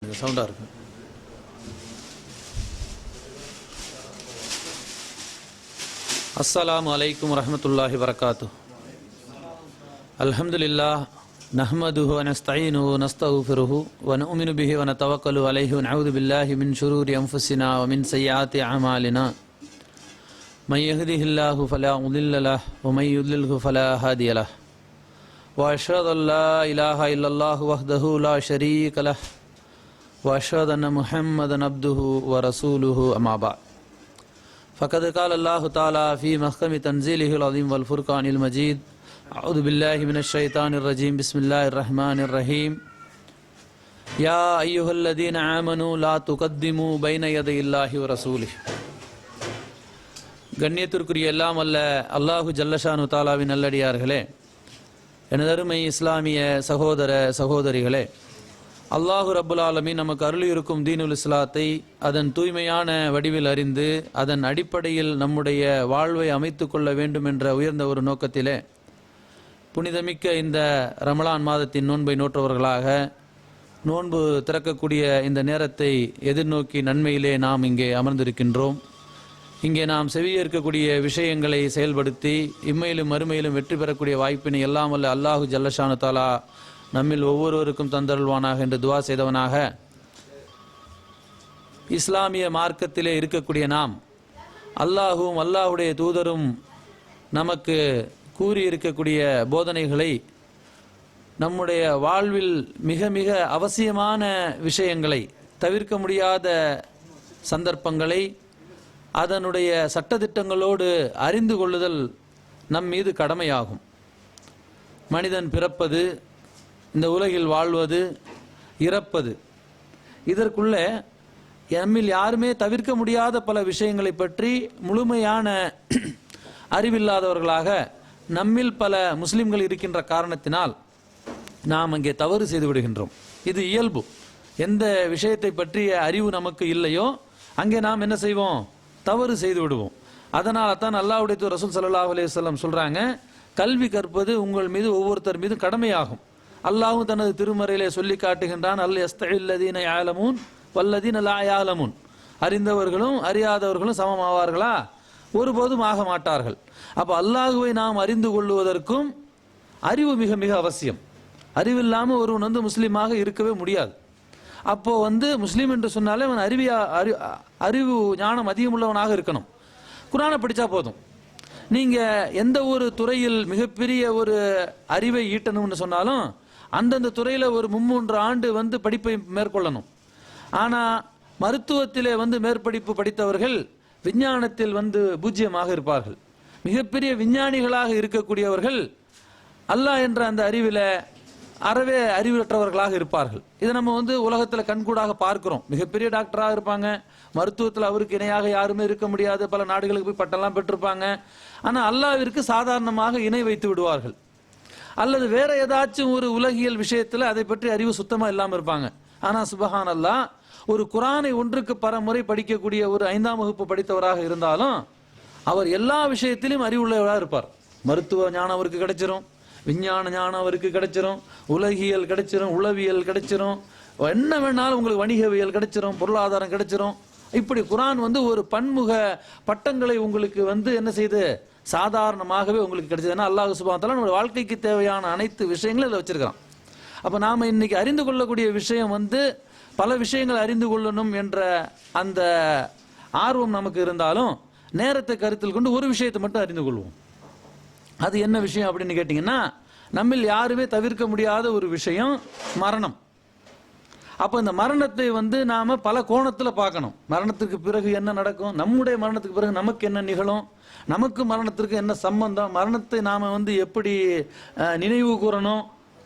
சவுண்டாக இருக்கு. அஸ்ஸலாமு அலைக்கும் வரஹ்மத்துல்லாஹி வபரகாத்துஹு. அல்ஹம்துலில்லாஹ் நஹ்மதுஹு வ நஸ்தஈனுஹு வ நஸ்தக்ஃபிருஹு வ நு'மினு பிஹி வ நதவக்கலு அலைஹி வ நஊது பில்லாஹி மின் ஷுரூரி அன்ஃபுஸினா வ மின் ஸய்யிஆத்தி அஅமாலினா. மன் யஹ்திஹில்லாஹு ஃபலா முதில்ல லஹு வ மன் யுத்லில்ஹு ஃபலா ஹாதிய லஹு. வ அஷ்ஹது அன் லா இலாஹா இல்லல்லாஹு வஹ்தஹு லா ஷரீக லஹு وأشهد أن محمدا عبده ورسوله أما بعد فقد قال الله تعالى في محكم تنزيله العظيم والفرقان المجيد أعوذ بالله من الشيطان الرجيم بسم الله الرحمن الرحيم يا أيها الذين آمنوا لا تقدموا بين يدي الله ورسوله. கண்ணியத்திற்குரிய எல்லாம் அல்ல அல்லாஹு ஜல்லஷானு தாலாவின் நல்லடியார்களே, எனதருமை இஸ்லாமிய சகோதர சகோதரிகளே, அல்லாஹு ரப்புல் ஆலமீன் நமக்கு அருளியிருக்கும் தீனுல் இஸ்லாத்தை அதன் தூய்மையான வடிவில் அறிந்து அதன் அடிப்படையில் நம்முடைய வாழ்வை அமைத்து கொள்ள வேண்டும் என்ற உயர்ந்த ஒரு நோக்கத்திலே புனிதமிக்க இந்த ரமலான் மாதத்தின் நோன்பை நோற்றவர்களாக நோன்பு திறக்கக்கூடிய இந்த நேரத்தை எதிர்நோக்கி நன்மையிலே நாம் இங்கே அமர்ந்திருக்கின்றோம். இங்கே நாம் செவியேற்கக்கூடிய விஷயங்களை செயல்படுத்தி இம்மையிலும் மறுமையிலும் வெற்றி பெறக்கூடிய வாய்ப்பினை எல்லாம் அல்ல அல்லாஹு ஜல்லஷானு தாலா நம்மில் ஒவ்வொருவருக்கும் தந்தருள்வானாக என்று துவா செய்தவனாக, இஸ்லாமிய மார்க்கத்திலே இருக்கக்கூடிய நாம் அல்லாஹும் அல்லாஹுடைய தூதரும் நமக்கு கூறியிருக்கக்கூடிய போதனைகளை, நம்முடைய வாழ்வில் மிக மிக அவசியமான விஷயங்களை, தவிர்க்க முடியாத சந்தர்ப்பங்களை அதனுடைய சட்டதிட்டங்களோடு அறிந்து கொள்ளுதல் நம் மீது கடமையாகும். மனிதன் பிறப்பது, இந்த உலகில் வாழ்வது, இறப்பது, இதற்குள்ளே நம்மில் யாருமே தவிர்க்க முடியாத பல விஷயங்களை பற்றி முழுமையான அறிவில்லாதவர்களாக நம்மில் பல முஸ்லிம்கள் இருக்கின்ற காரணத்தினால் நாம் அங்கே தவறு செய்து விடுகின்றோம். இது இயல்பு. எந்த விஷயத்தை பற்றிய அறிவு நமக்கு இல்லையோ அங்கே நாம் என்ன செய்வோம்? தவறு செய்து விடுவோம். அதனால தான் அல்லாஹ்வுடைய தூதர் ரசூல் ஸல்லல்லாஹு அலைஹி வஸல்லம் சொல்றாங்க, கல்வி கற்பது உங்கள் மீது ஒவ்வொருத்தர் மீது கடமையாகும். அல்லாஹ்வும் தனது திருமறையிலே சொல்லி காட்டுகின்றான், அல் யஸ்தஇல்லதீன யஅலமூன் வல்லதீன லா யஅலமூன். அறிந்தவர்களும் அறியாதவர்களும் சமமாவார்களா? ஒருபோதும் ஆக மாட்டார்கள். அப்போ அல்லாஹ்வை நாம் அறிந்து கொள்வதற்கும் அறிவு மிக மிக அவசியம். அறிவில்லாமல் ஒருவன் முஸ்லீமாக இருக்கவே முடியாது. அப்போ முஸ்லீம் என்று சொன்னாலே அவன் அறிவு ஞானம் அதிகமுள்ளவனாக இருக்கணும். குர்ஆனை படித்தா போதும். நீங்கள் எந்த ஒரு துறையில் மிகப்பெரிய ஒரு அறிவை ஈட்டணும்னு சொன்னாலும் அந்தந்த துறையில் ஒரு 3 ஆண்டு படிப்பை மேற்கொள்ளணும். ஆனால் மருத்துவத்திலே மேற்படிப்பு படித்தவர்கள் விஞ்ஞானத்தில் பூஜ்ஜியமாக இருப்பார்கள். மிகப்பெரிய விஞ்ஞானிகளாக இருக்கக்கூடியவர்கள் அல்லாஹ் என்ற அந்த அறிவில் அறவே அறிவற்றவர்களாக இருப்பார்கள். இதை நம்ம உலகத்தில் கண்கூடாக பார்க்கிறோம். மிகப்பெரிய டாக்டராக இருப்பாங்க, மருத்துவத்தில் அவருக்கு இணையாக யாருமே இருக்க முடியாது, பல நாடுகளுக்கு போய் பட்டம்லாம் பெற்றிருப்பாங்க. ஆனால் அல்லாஹ்விற்கு சாதாரணமாக இணை வைத்து விடுவார்கள். அல்லது வேற ஏதாச்சும் ஒரு உலகியல் விஷயத்தில் அதை பற்றி அறிவு சுத்தமாக இல்லாமல் இருப்பாங்க. ஆனால் சுபஹான் அல்லாஹ், ஒரு குர்ஆனை ஒன்றுக்கு பலமுறை படிக்கக்கூடிய ஒரு 5ஆம் வகுப்பு படித்தவராக இருந்தாலும் அவர் எல்லா விஷயத்திலும் அறிவுள்ளவராக இருப்பார். மருத்துவ ஞானம் அவருக்கு கிடைச்சிரும், விஞ்ஞான ஞானம் அவருக்கு கிடைச்சிரும், உலகியல் கிடைச்சிரும், உளவியல் கிடைச்சிரும், என்ன வேணாலும் உங்களுக்கு வணிகவியல் கிடைச்சிரும், பொருளாதாரம் கிடைச்சிரும். இப்படி குர்ஆன் ஒரு பன்முக பட்டங்களை உங்களுக்கு என்ன செய்து சாதாரணமாகவே உங்களுக்கு கிடைச்சதுன்னா அல்லாஹ் சுப்ஹானஹு வ தஆலா நம்முடைய வாழ்க்கைக்கு தேவையான அனைத்து விஷயங்களும் இதில் வச்சிருக்கிறான். அப்போ நாம் இன்னைக்கு அறிந்து கொள்ளக்கூடிய விஷயம் பல விஷயங்களை அறிந்து கொள்ளணும் என்ற அந்த ஆர்வம் நமக்கு இருந்தாலும் நேரத்தை கருத்தில் கொண்டு ஒரு விஷயத்தை மட்டும் அறிந்து கொள்வோம். அது என்ன விஷயம் அப்படின்னு கேட்டிங்கன்னா, நம்மில் யாருமே தவிர்க்க முடியாத ஒரு விஷயம் மரணம். அப்போ இந்த மரணத்தை நாம் பல கோணத்தில் பார்க்கணும். மரணத்துக்கு பிறகு என்ன நடக்கும், நம்முடைய மரணத்துக்கு பிறகு நமக்கு என்ன நிகழும், நமக்கு மரணத்திற்கு என்ன சம்பந்தம், மரணத்தை நாம் எப்படி நினைவு கூறணும்,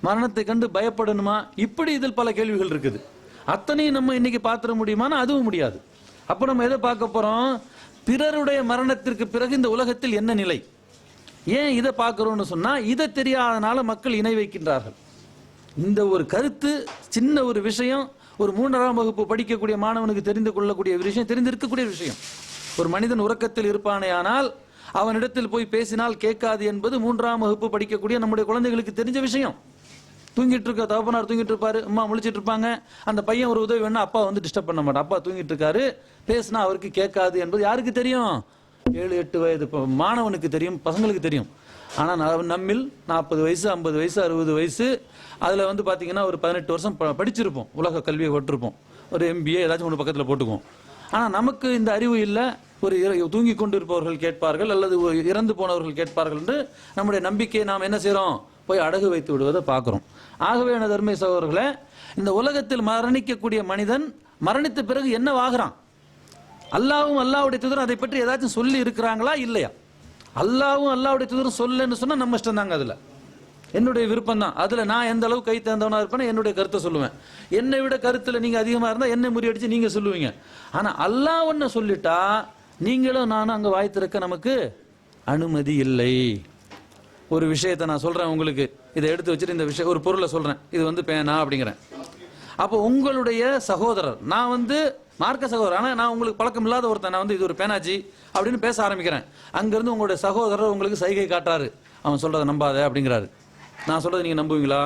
மரணத்தை கண்டு பயப்படணுமா, இப்படி இதில் பல கேள்விகள் இருக்குது. அத்தனையும் நம்ம இன்னைக்கு பார்த்துட முடியுமானா அதுவும் முடியாது. அப்போ நம்ம எதை பார்க்க போகிறோம்? பிறருடைய மரணத்திற்கு பிறகு இந்த உலகத்தில் என்ன நிலை. ஏன் இதை பார்க்குறோன்னு சொன்னால், இதை தெரியாதனால மக்கள் இணை வைக்கின்றார்கள். இந்த ஒரு கருத்து, சின்ன ஒரு விஷயம், ஒரு 3ஆம் வகுப்பு படிக்கக்கூடிய மாணவனுக்கு தெரிந்து கொள்ளக்கூடிய விஷயம், தெரிந்திருக்கக்கூடிய விஷயம். ஒரு மனிதன் உறக்கத்தில் இருப்பானே ஆனால் அவனிடத்தில் போய் பேசினால் கேட்காது என்பது 3ஆம் வகுப்பு படிக்கக்கூடிய நம்முடைய குழந்தைகளுக்கு தெரிஞ்ச விஷயம். தூங்கிட்டு இருக்க தகப்பனார் தூங்கிட்டு இருப்பாரு, அம்மா முழிச்சிட்டு இருப்பாங்க. அந்த பையன் ஒரு உதவி வேணா அப்பா வந்து டிஸ்டர்ப் பண்ண மாட்டான். அப்பா தூங்கிட்டு இருக்காரு, பேசினா அவருக்கு கேட்காது என்பது யாருக்கு தெரியும்? 7-8 வயது மாணவனுக்கு தெரியும், பசங்களுக்கு தெரியும். ஆனால் நம்மில் 40 வயசு 50 வயசு 60 வயசு அதில் வந்து பார்த்தீங்கன்னா ஒரு 18 வருஷம் படிச்சிருப்போம், உலக கல்வியை பட்டிருப்போம், ஒரு MBA ஏதாச்சும் ஒன்று பக்கத்தில் போட்டுக்குவோம். ஆனால் நமக்கு இந்த அறிவு இல்லை. ஒரு தூங்கி கொண்டு இருப்பவர்கள் கேட்பார்கள் அல்லது இறந்து போனவர்கள் கேட்பார்கள் என்று நம்முடைய நம்பிக்கையை நாம் என்ன செய்கிறோம்? போய் அடகு வைத்து விடுவதை பார்க்குறோம். ஆகவே என தர்மை சகோதரர்களே, இந்த உலகத்தில் மரணிக்கக்கூடிய மனிதன் மரணித்த பிறகு என்னவாகிறான்? அல்லாவும் அல்லாவுடைய தூதரும் அதை பற்றி ஏதாச்சும் சொல்லி இருக்கிறாங்களா இல்லையா? அல்லாவும் அல்லாவுடைய தூதரும் சொல்லுன்னு சொன்னா நம்ம இஷ்டம் தாங்க. அதுல என்னுடைய விருப்பம் தான். அதுல நான் எந்த அளவு கை தேர்ந்தவனா இருப்பேன், என்னுடைய கருத்தை சொல்லுவேன். என்னை விட கருத்துல நீங்க அதிகமா இருந்தா என்னை முறியடிச்சு நீங்க சொல்லுவீங்க. ஆனா அல்லாஹ் ஒன்னு சொல்லிட்டா நீங்களும் நானும் அங்க வாய் திறக்க நமக்கு அனுமதி இல்லை. ஒரு விஷயத்தை நான் சொல்றேன் உங்களுக்கு, இதை எடுத்து வச்சுட்டு இந்த விஷயம் ஒரு பொருளை சொல்றேன், இது வந்து பேனா அப்படிங்கிறேன். அப்போ உங்களுடைய சகோதரர், நான் வந்து மார்க்க சகோதரர், ஆனால் நான் உங்களுக்கு பழக்கம் இல்லாத ஒருத்தன், நான் வந்து இது ஒரு பேனாஜி அப்படின்னு பேச ஆரம்பிக்கிறேன். அங்கிருந்து உங்களுடைய சகோதரர் உங்களுக்கு சைகை காட்டுறாரு, அவன் சொல்றதை நம்பாத அப்படிங்கிறாரு. நான் சொல்றதை நீங்க நம்புவீங்களா?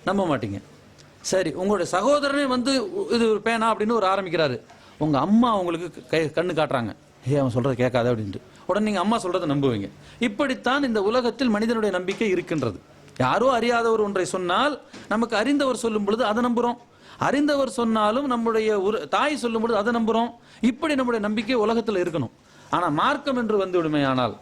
நம்ப மாட்டீங்க. சரி, உங்களுடைய சகோதரனே வந்து இது ஒரு பேனா அப்படின்னு ஒரு ஆரம்பிக்கிறாரு. உங்க அம்மா உங்களுக்கு கண்ணு காட்டுறாங்க, அவன் சொல்றதை கேட்காத அப்படின்ட்டு. உடனே நீங்க அம்மா சொல்றதை நம்புவீங்க. இப்படித்தான் இந்த உலகத்தில் மனிதனுடைய நம்பிக்கை இருக்கின்றது. யாரோ அறியாதவர் ஒன்றை சொன்னால் நமக்கு அறிந்தவர் சொல்லும் பொழுது அதை நம்புறோம். அறிந்தவர் சொன்னாலும் நம்முடைய தாய் சொல்லும் பொழுது அதை நம்புறோம். இப்படி நம்முடைய நம்பிக்கை உலகத்தில் இருக்கணும். ஆனா மார்க்கம் என்று வந்து விடுமையானால்,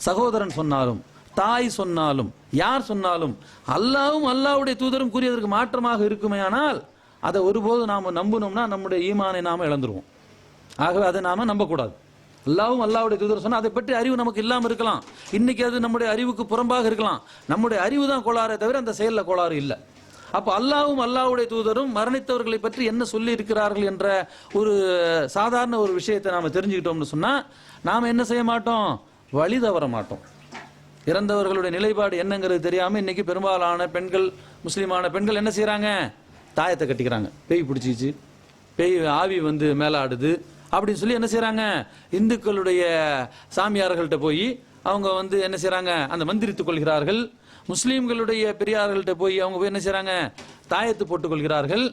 சகோதரன் சொன்னாலும் தாய் சொன்னாலும் யார் சொன்னாலும் அல்லாவும் அல்லாவுடைய தூதரும் கூறியதற்கு மாற்றமாக இருக்குமேயானால் அதை ஒருபோது நாம நம்பணும்னா நம்முடைய ஈமானை நாம இழந்துருவோம். ஆகவே அதை நாம நம்பக்கூடாது. அல்லாவும் அல்லாவுடைய தூதர் சொன்னா அதை பற்றி அறிவு நமக்கு இல்லாமல் இருக்கலாம். இன்னைக்கு அது நம்முடைய அறிவுக்கு புறம்பாக இருக்கலாம். நம்முடைய அறிவு தான் கோளாறே தவிர அந்த செயலில் கோளாறு இல்லை. அப்போ அல்லாவும் அல்லாவுடைய தூதரும் மரணித்தவர்களை பற்றி என்ன சொல்லி இருக்கிறார்கள் என்ற ஒரு சாதாரண ஒரு விஷயத்தை நாம தெரிஞ்சுக்கிட்டோம்னு சொன்னா நாம என்ன செய்ய மாட்டோம்? வழி தவற மாட்டோம். இறந்தவர்களுடைய நிலைப்பாடு என்னங்கிறது தெரியாம இன்னைக்கு பெரும்பாலான பெண்கள், முஸ்லிமான பெண்கள் என்ன செய்யறாங்க? தாயத்தை கட்டிக்கிறாங்க. பேய் பிடிச்சிச்சு, பேய் ஆவி வந்து மேலாடுது அப்படின்னு சொல்லி என்ன செய்யறாங்க? இந்துக்களுடைய சாமியார்கள்ட்ட போய் அவங்க வந்து என்ன செய்யறாங்க? அந்த மந்திரித்துக் கொள்கிறார்கள். முஸ்லீம்களுடைய பெரியார்கள்ட்ட போய் அவங்க போய் என்ன செய்யறாங்க? தாயத்து போட்டுக் கொள்கிறார்கள்.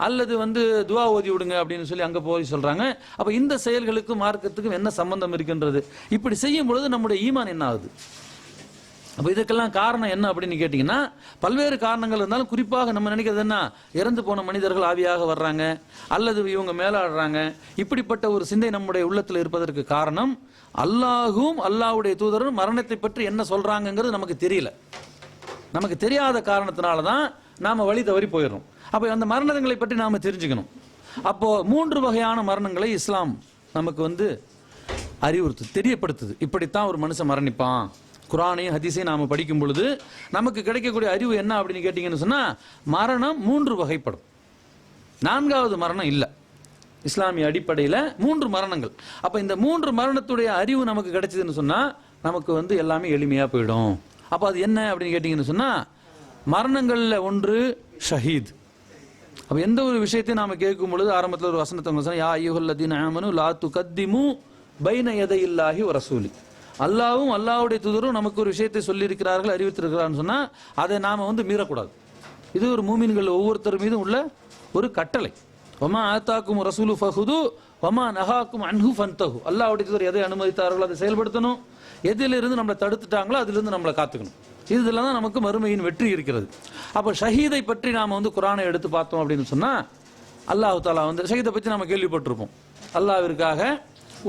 அல்லது வந்து துவா ஓதி விடுங்க அப்படின்னு சொல்லி அங்க போய் சொல்றாங்க. அப்ப இந்த செயல்களுக்கும் மார்க்கத்துக்கும் என்ன சம்பந்தம் இருக்கின்றது? இப்படி செய்யும் பொழுது நம்முடைய ஈமான் என்ன ஆகுது? அப்போ இதுக்கெல்லாம் காரணம் என்ன அப்படின்னு கேட்டிங்கன்னா, பல்வேறு காரணங்கள் இருந்தாலும் குறிப்பாக நம்ம நினைக்கிறது என்ன? இறந்து போன மனிதர்கள் ஆவியாக வர்றாங்க அல்லது இவங்க மேலாடுறாங்க. இப்படிப்பட்ட ஒரு சிந்தை நம்முடைய உள்ளத்தில் இருப்பதற்கு காரணம் அல்லாஹும் அல்லாஹ்வுடைய தூதரும் மரணத்தை பற்றி என்ன சொல்றாங்கிறது நமக்கு தெரியல. நமக்கு தெரியாத காரணத்தினால தான் நாம வழி தவறி போயிடுறோம். அப்போ அந்த மரணங்களை பற்றி நாம தெரிஞ்சுக்கணும். அப்போ 3 வகையான மரணங்களை இஸ்லாம் நமக்கு வந்து அறிவுறுத்து தெரியப்படுத்துது. இப்படித்தான் ஒரு மனுஷன் மரணிப்பான். குரானையும் ஹதீஸையும் நாம படிக்கும் பொழுது நமக்கு கிடைக்கக்கூடிய அறிவு என்ன அப்படின்னு கேட்டீங்கன்னு சொன்னா, மரணம் 3 வகைப்படும். 4வது மரணம் இல்லை. இஸ்லாமிய அடிப்படையில் 3 மரணங்கள். அப்ப இந்த 3 மரணத்துடைய அறிவு நமக்கு கிடைச்சதுன்னு சொன்னா நமக்கு வந்து எல்லாமே எளிமையா போயிடும். அப்ப அது என்ன அப்படின்னு கேட்டீங்கன்னு சொன்னா, மரணங்கள்ல ஒன்று ஷஹீத். அப்ப எந்த ஒரு விஷயத்தையும் நாம கேட்கும் பொழுது ஆரம்பத்தில் ஒரு வசனத்தை, யா அய்யுஹல்லதீன ஆமனு லா துகத்திமு பைன யதையில்லாஹி வ ரசூலி. அல்லாவும் அல்லாவுடைய தூதரும் நமக்கு ஒரு விஷயத்தை சொல்லி இருக்கிறார்கள், அறிவித்திருக்கிறான்னு சொன்னா அதை நாம வந்து மீறக்கூடாது. இது ஒரு மூமின்கள் ஒவ்வொருத்தர் மீதும் உள்ள ஒரு கட்டளை. வமா ஆத்தாக்கும் ரசூலு ஃபஹுது வமா நஹாக்கும் அன்ஹு ஃபன்தஹு. அல்லாஹ்வுடைய தூதர் எதை அனுமதித்தார்களோ அதை செயல்படுத்தணும், எதிலிருந்து நம்மளை தடுத்துட்டாங்களோ அதிலிருந்து நம்மளை காத்துக்கணும். இதெல்லாம் தான் நமக்கு மறுமையின் வெற்றி இருக்கிறது. அப்போ ஷஹீதை பற்றி நாம வந்து குரானை எடுத்து பார்த்தோம் அப்படின்னு சொன்னா, அல்லாஹ் தஆலா வந்து ஷஹீதை பற்றி நாம கேள்விப்பட்டிருப்போம். அல்லாஹ்விற்காக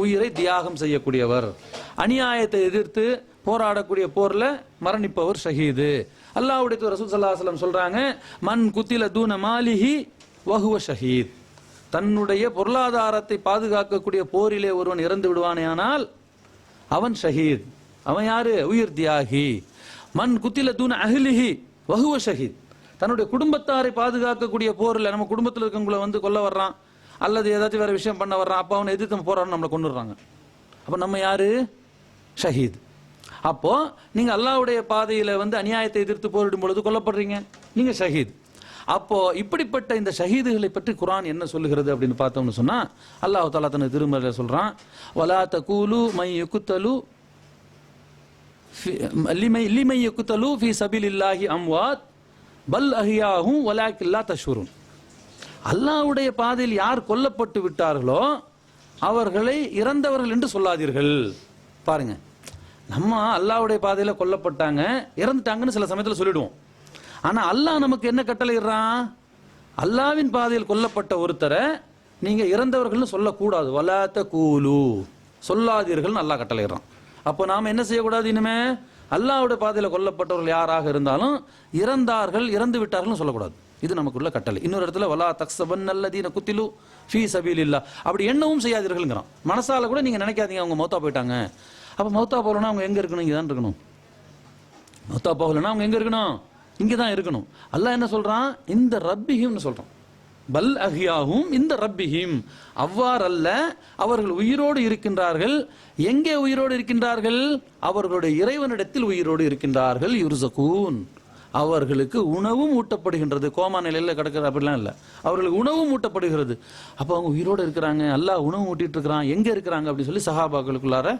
உயிரை தியாகம் செய்யக்கூடியவர், அநியாயத்தை எதிர்த்து போராடக்கூடிய போர்ல மரணிப்பவர் ஷஹீது. அல்லாஹ்வுடைய தூதர் ரசூல் ஸல்லல்லாஹு அலைஹி வஸல்லம் சொல்றாங்க, மன் குத்தில தூன மாலிஹி வஹுவ ஷஹீத். தன்னுடைய பொருளாதாரத்தை பாதுகாக்கக்கூடிய போரிலே ஒருவன் இறந்து விடுவானேயானால் அவன் ஷஹீத். அவன் யாரு? உயிர் தியாகி. மன் குத்தில தூன அஹ்லிஹி வஹுவ ஷஹீத். தன்னுடைய குடும்பத்தாரை பாதுகாக்கக்கூடிய போரில் நம்ம குடும்பத்தில் இருக்கவங்களை வந்து கொல்ல வர்றான் அல்லது ஏதாச்சும் வேற விஷயம் பண்ண வர்றான், அப்போ அவனை எதிர்த்து போறான்னு நம்மளை கொண்டுடுறாங்க. அப்போ நம்ம யாரு? ஷஹீத். அப்போ நீங்க அல்லாஹ்வுடைய பாதையில வந்து அநியாயத்தை எதிர்த்து போரிடும் பொழுது கொல்லப்படுறீங்க, நீங்க ஷஹீத். அப்போ இப்படிப்பட்ட இந்த ஷஹீதுகளை பற்றி குர்ஆன் என்ன சொல்லுகிறது அப்படின்னு பார்த்தோம்னு சொன்னா, அல்லாஹ் தஆலா தன் திருமறையில சொல்றான், வலா தகூலு மை யுக்தலு லிமை யுக்தலு ஃபீ சபீலில்லாஹி அம்வாத் பல் அஹியாஹும் வலாக்கில்லா தஷ்வருன். அல்லாஹ்வுடைய பாதையில் யார் கொல்லப்பட்டு விட்டார்களோ அவர்களை இறந்தவர்கள் என்று சொல்லாதீர்கள். பாருங்க, நம்ம அல்லாஹ்வுடைய பாதையில கொல்லப்பட்டாங்க, இறந்துட்டாங்கன்னு சில சமயத்தில் சொல்லிடுவோம். ஆனா அல்லாஹ் நமக்கு என்ன கட்டளையிடுறான்? அல்லாஹ்வின் பாதையில் கொல்லப்பட்ட ஒருத்தரை நீங்க இறந்தவர்கள்னு சொல்லக்கூடாது. வலா தகூலு, சொல்லாதீர்கள் அல்லாஹ் கட்டளையிடுறான். அப்போ நாம என்ன செய்யக்கூடாது? இனிமே அல்லாஹ்வுடைய பாதையில கொல்லப்பட்டவர்கள் யாராக இருந்தாலும் இறந்தார்கள், இறந்து விட்டார்கள் சொல்லக்கூடாது. இது நமக்குள்ள கட்டளை. இன்னொரு இடத்துல வலா தக்ஸபன்னல்லதீன குத்திலு ஃபீ சபீலில்லாஹ், அப்படி எண்ணவும் செய்யாதீர்கள்ங்கறான். மனசால கூட நீங்க நினைக்காதீங்க அவங்க மௌத்தா போயிட்டாங்க. அப்ப மௌத்தா போகலன்னா அவங்க எங்க இருக்கணும்? இங்க தான் இருக்கணும். மௌத்தா போகலன்னா அவங்க எங்க இருக்கணும்? இங்க தான் இருக்கணும். அல்லாஹ் என்ன சொல்றான்? இந்த ரப்பிஹிம்னு சொல்றான். பல் அஹ்யாஹும் இந்த ரப்பிஹிம், அவ்வாறல்ல, அவர்கள் உயிரோடு இருக்கின்றார்கள். எங்கே உயிரோடு இருக்கின்றார்கள்? அவர்களுடைய இறைவனிடத்தில் உயிரோடு இருக்கின்றார்கள். யுர்ஸகூன், அவர்களுக்கு உணவும் ஊட்டப்படுகின்றது. கோமா நிலையில கிடக்கிற அப்படிலாம் இல்லை, அவர்களுக்கு உணவும் ஊட்டப்படுகிறது. அப்போ அவங்க உயிரோடு இருக்கிறாங்க, அல்லாஹ் உணவு ஊட்டிட்டு இருக்கிறான், எங்க இருக்கிறாங்க அப்படின்னு சொல்லி சஹாபாக்களுக்குள்ளார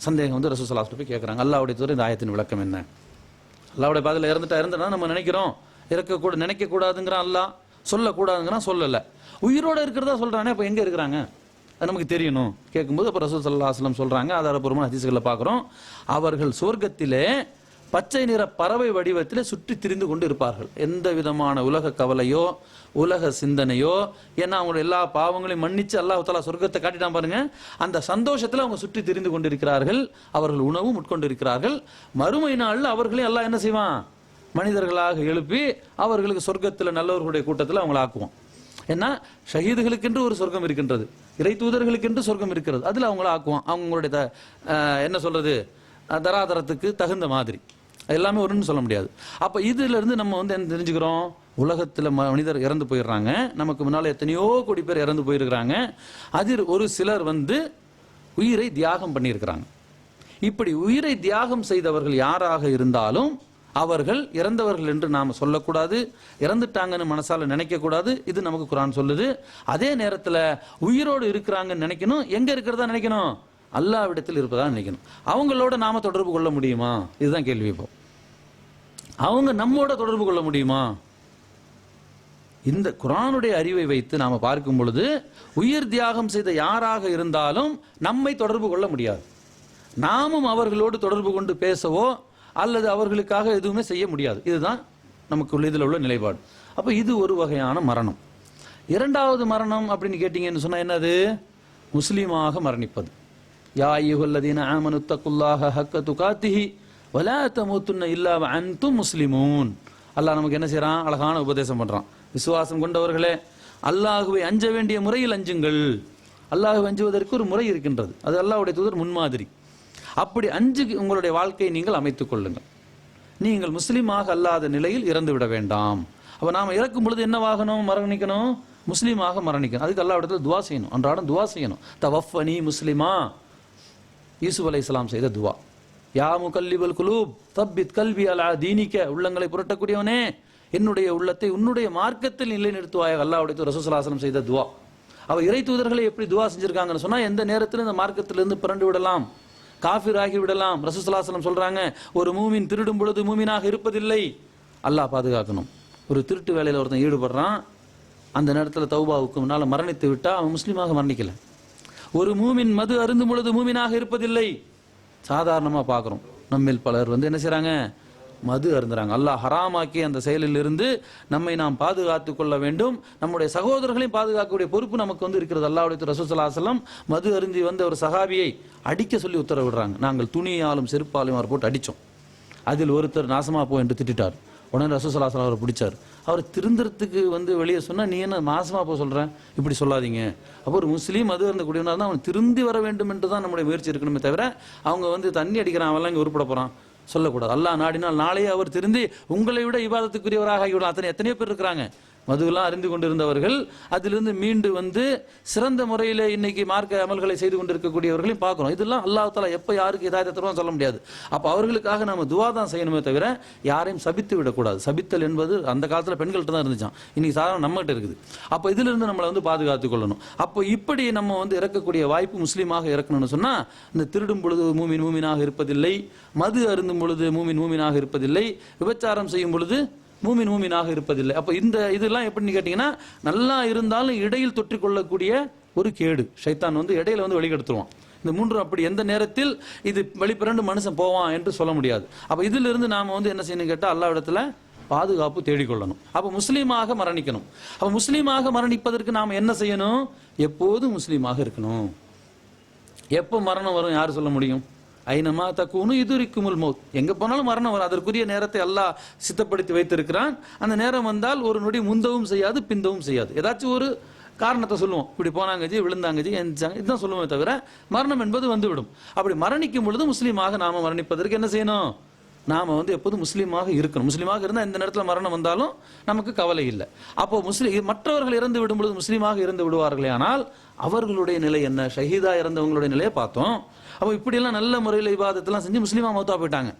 சந்தேகம் வந்து ரசூலுல்லாஹி ஸல்லல்லாஹு அலைஹி வஸல்லம் போய் கேட்கறாங்க, அல்லாஹ்வுடைய தூதர் இந்த ஆயத்தின் விளக்கம் என்ன? அல்லாஹ்வுடைய பாதையில இறந்துட்டா நம்ம நினைக்கிறோம், நினைக்க கூடாதுங்கிறான் அல்லாஹ், சொல்லக்கூடாதுங்கிறான், சொல்லல. உயிரோட இருக்கிறதா சொல்றானே, அப்ப எங்க இருக்கிறாங்க அது நமக்கு தெரியணும். கேட்கும்போது அப்ப ரசூல் ஸல்லல்லாஹு அலைஹி வஸல்லம் சொல்றாங்க, ஆதாரபூர்வமான ஹதீஸ்களை பார்க்கிறோம், அவர்கள் சொர்க்கத்திலே பச்சை நிற பறவை வடிவத்திலே சுற்றி திரிந்து கொண்டு இருப்பார்கள். எந்த விதமான உலக கவலையோ உலக சிந்தனையோ, ஏன்னா அவங்க எல்லா பாவங்களையும் மன்னிச்சு அல்லாஹ் தஆலா சொர்க்கத்தை காட்டிட்டான் பாருங்க, அந்த சந்தோஷத்துல அவங்க சுற்றி திரிந்து கொண்டிருக்கிறார்கள். அவர்கள் உணவும் உட்கொண்டிருக்கிறார்கள். மறுமை நாளில் அவர்களே அல்லாஹ் என்ன செய்வான்? மனிதர்களாக எழுப்பி அவர்களுக்கு சொர்க்கத்தில் நல்லவர்களுடைய கூட்டத்தில் அவங்களை ஆக்குவோம். ஏன்னா ஷஹீதுகளுக்கென்று ஒரு சொர்க்கம் இருக்கின்றது, இறை தூதர்களுக்கென்று சொர்க்கம் இருக்கிறது, அதில் அவங்கள ஆக்குவோம். அவங்களுடைய என்ன சொல்றது, தராதரத்துக்கு தகுந்த மாதிரி. எல்லாமே ஒருன்னு சொல்ல முடியாது. அப்ப இதுல இருந்து நம்ம வந்து என்ன தெரிஞ்சுக்கிறோம்? உலகத்துல மனிதர் இறந்து போயிடுறாங்க, நமக்கு முன்னால எத்தனையோ கோடி பேர் இறந்து போயிருக்கிறாங்க. அதில் ஒரு சிலர் வந்து உயிரை தியாகம் பண்ணியிருக்கிறாங்க. இப்படி உயிரை தியாகம் செய்தவர்கள் யாராக இருந்தாலும் அவர்கள் இறந்தவர்கள் என்று நாம சொல்லக்கூடாது, இறந்துட்டாங்கன்னு மனசால நினைக்க கூடாது. இது நமக்கு குர்ஆன் சொல்லுது. அதே நேரத்தில் உயிரோடு இருக்கிறாங்கன்னு நினைக்கணும். எங்க இருக்கிறதா நினைக்கணும்? அல்லாஹ்விடத்தில் இருப்பதா நினைக்கணும். அவங்களோட நாம தொடர்பு கொள்ள முடியுமா? இதுதான் கேள்வி. இப்போ அவங்க நம்மோட தொடர்பு கொள்ள முடியுமா? இந்த குர்ஆனுடைய அறிவை வைத்து நாம பார்க்கும் பொழுது உயிர் தியாகம் செய்த யாராக இருந்தாலும் நம்மை தொடர்பு கொள்ள முடியாது. நாமும் அவர்களோடு தொடர்பு கொண்டு பேசவோ அல்லது அவர்களுக்காக எதுவுமே செய்ய முடியாது. இதுதான் நமக்கு இதில் உள்ள நிலைப்பாடு. அப்ப இது ஒரு வகையான மரணம். இரண்டாவது மரணம் அப்படின்னு கேட்டீங்கன்னு சொன்னா என்னது? முஸ்லீமாக மரணிப்பது. யா அய்யுஹல்லதீன ஆமனு தக்குல்லாஹ ஹக்க துகாத்திஹி வலா தமூத்துன்ன இல்லா வஅன்தும் முஸ்லிமூன். அல்லாஹ் நமக்கு என்ன செய்யறான்? அழகான உபதேசம் பண்றான். விசுவாசம் கொண்டவர்களே, அல்லாஹ்வை அஞ்ச வேண்டிய முறையில் அஞ்சுங்கள். அல்லாஹ்வை அஞ்சுவதற்கு ஒரு முறை இருக்கின்றது, அது அல்லாஹ்வுடைய தூதர் முன்மாதிரி. அப்படி அஞ்சு உங்களுடைய வாழ்க்கையை நீங்கள் அமைத்துக் கொள்ளுங்கள். நீங்கள் முஸ்லீமாக அல்லாத நிலையில் இறந்து விட வேண்டாம். அப்ப நாம இறக்கும் பொழுது என்னவாகணும்? மரணிக்கணும், முஸ்லீமாக மரணிக்கணும். அதுக்கு அல்லாஹ் இடத்துல துவா செய்யணும், அன்றாடம் துவா செய்யணும். தவஃபனி முஸ்லிமா, யூசுப் அலைஹிஸ்ஸலாம் செய்த துவா. யா முகல்லிபுல் குலூப் தப்பித் கல்வி அலா தீனிக்க, உள்ளங்களை புரட்டக்கூடியவனே, என்னுடைய உள்ளத்தை உன்னுடைய மார்க்கத்தில் நிலைநிறுத்துவாயாக. அல்லாஹ்வுடைய ரசூலுல்லாஹி ஸல்லல்லாஹு அலைஹி வஸல்லம் செய்த துவா. அவ இறை தூதர்களை எப்படி துவா செஞ்சிருக்காங்கன்னு சொன்னா, எந்த நேரத்தில் இந்த மார்க்கத்திலிருந்து பிறண்டு விடலாம், காஃபிர் ஆகி விடலாம். ரசூலுல்லாஹி ஸல்லல்லாஹு அலைஹி வஸல்லம் சொல்றாங்க, ஒரு மூமின் திருடும் பொழுது மூமினாக இருப்பதில்லை. அல்லாஹ் பாதுகாக்கணும். ஒரு திருட்டு வேலையில் ஒருத்தன் ஈடுபடுறான், அந்த நேரத்தில் தௌபாவுக்கு முன்னால் மரணித்து விட்டா அவன் முஸ்லீமாக மரணிக்கல. ஒரு மூமின் மது அருந்தும் பொழுது மூமினாக இருப்பதில்லை. சாதாரணமாக பார்க்குறோம், நம்மில் பலர் வந்து என்ன செய்கிறாங்க? மது அருந்துறாங்க. அல்லாஹ் ஹராமாக்கி அந்த செயலில் இருந்து நம்மை நாம் பாதுகாத்து கொள்ள வேண்டும். நம்முடைய சகோதரர்களையும் பாதுகாக்கக்கூடிய பொறுப்பு நமக்கு வந்து இருக்கிறது. அல்லாஹ்வுடைய ரசூல் ஸல்லல்லாஹு அலைஹி வஸல்லம் மது அருந்தி வந்த ஒரு சஹாபியை அடிக்க சொல்லி உத்தரவிடுறாங்க. நாங்கள் துணியாலும் செருப்பாலும் அவர் போட்டு அடித்தோம். அதில் ஒருத்தர் நாசமா போ என்று திட்டார். உடனே ரசூல் ஸல்லல்லாஹு அலைஹி வஸல்லம் அவரை பிடிச்சார். அவர் திருந்துறதுக்கு வந்து வெளியே சொன்னா, நீ என்ன நாசமா போ சொல்ற, இப்படி சொல்லாதீங்க. அப்போ ஒரு முஸ்லீம் மது அருந்த கூடியவனா தான் அவன் திருந்தி வர வேண்டும் என்று தான் நம்முடைய முயற்சி இருக்கணுமே தவிர, அவங்க வந்து தண்ணி அடிக்கிறான் அவெல்லாம் இங்கே உருப்பட போறான் சொல்லக்கூடாது. அல்லாஹ் நாடினால் நாளையே அவர் திருந்தி உங்களை விட இபாதத்துக்குரியவராக ஆகிவிடும். எத்தனையோ பேர் இருக்கிறாங்க மதுவெல்லாம் அறிந்து கொண்டிருந்தவர்கள், அதிலிருந்து மீண்டு வந்து சிறந்த முறையில் இன்னைக்கு மார்க்க அமல்களை செய்து கொண்டிருக்கக்கூடியவர்களையும் பார்க்கிறோம். இதெல்லாம் அல்லாஹ் தஆலா எப்போ யாருக்கு இதாயத்தை தருவான்னு சொல்ல முடியாது. அப்போ அவர்களுக்காக நம்ம துவா தான் செய்யணுமே தவிர யாரையும் சபித்து விடக்கூடாது. சபித்தல் என்பது அந்த காலத்தில் பெண்கள்கிட்ட தான் இருந்துச்சான், இன்னைக்கு சாதாரண நம்மகிட்ட இருக்குது. அப்போ இதிலிருந்து நம்மளை வந்து பாதுகாத்து கொள்ளணும். அப்போ இப்படி நம்ம வந்து இறக்கக்கூடிய வாய்ப்பு, முஸ்லீமாக இறக்கணும்னு சொன்னால், இந்த திருடும் பொழுது மூமினாக இருப்பதில்லை, மது அருந்தும் பொழுது மூமினாக இருப்பதில்லை, விபச்சாரம் செய்யும் பொழுது மூமினாக இருப்பதில்லை. அப்போ இதெல்லாம் எப்படின்னு கேட்டீங்கன்னா, நல்லா இருந்தாலும் இடையில் தொற்றிக்கொள்ளக்கூடிய ஒரு கேடு. ஷைத்தான் இடையில வெளிக்கெடுத்துருவான். இந்த மூன்று அப்படி எந்த நேரத்தில் இது வெளிப்பிரண்டு மனுஷன் போவான் என்று சொல்ல முடியாது. அப்ப இதுல இருந்து நாம என்ன செய்யணும் கேட்டா, அல்லாஹ்விடத்துல பாதுகாப்பு தேடிக்கொள்ளணும். அப்ப முஸ்லீமாக மரணிக்கணும். அப்ப முஸ்லீமாக மரணிப்பதற்கு நாம என்ன செய்யணும்? எப்போதும் முஸ்லீமாக இருக்கணும். எப்போ மரணம் வரும் யாரு சொல்ல முடியும்? ஐனமா தக்கூனு இதுரிக்குமுல் மௌத், எங்க போனாலும் மரணம் வரும். அதற்குரிய நேரத்தை அல்லாஹ் சித்தப்படுத்தி வைத்திருக்கிறான். அந்த நேரம் வந்தால் ஒரு நொடி முந்தவும் செய்யாது, பிந்தவும் செய்யாது. ஏதாச்சும் ஒரு காரணத்தை சொல்லுவோம், இப்படி போனாங்க ஜி, விழுந்தாங்க ஜி, எந்திரிச்சாங்க, இதுதான் சொல்லுவோமே தவிர மரணம் என்பது வந்துவிடும். அப்படி மரணிக்கும் பொழுது முஸ்லீமாக நாம மரணிப்பதற்கு என்ன செய்யணும்? நாம எப்போதும் முஸ்லீமாக இருக்கணும். முஸ்லீமாக இருந்தால் எந்த நேரத்தில் மரணம் வந்தாலும் நமக்கு கவலை இல்லை. அப்போ மற்றவர்கள் இறந்து விடும் பொழுது முஸ்லீமாக இறந்து விடுவார்களே, ஆனால் அவர்களுடைய நிலை என்ன? ஷஹீதா இறந்தவங்களுடைய நிலையை பார்த்தோம். அப்போ இப்படியெல்லாம் நல்ல முறையில் இபாதத்தெல்லாம் செஞ்சு முஸ்லீமா மௌத்தா போயிட்டாங்க.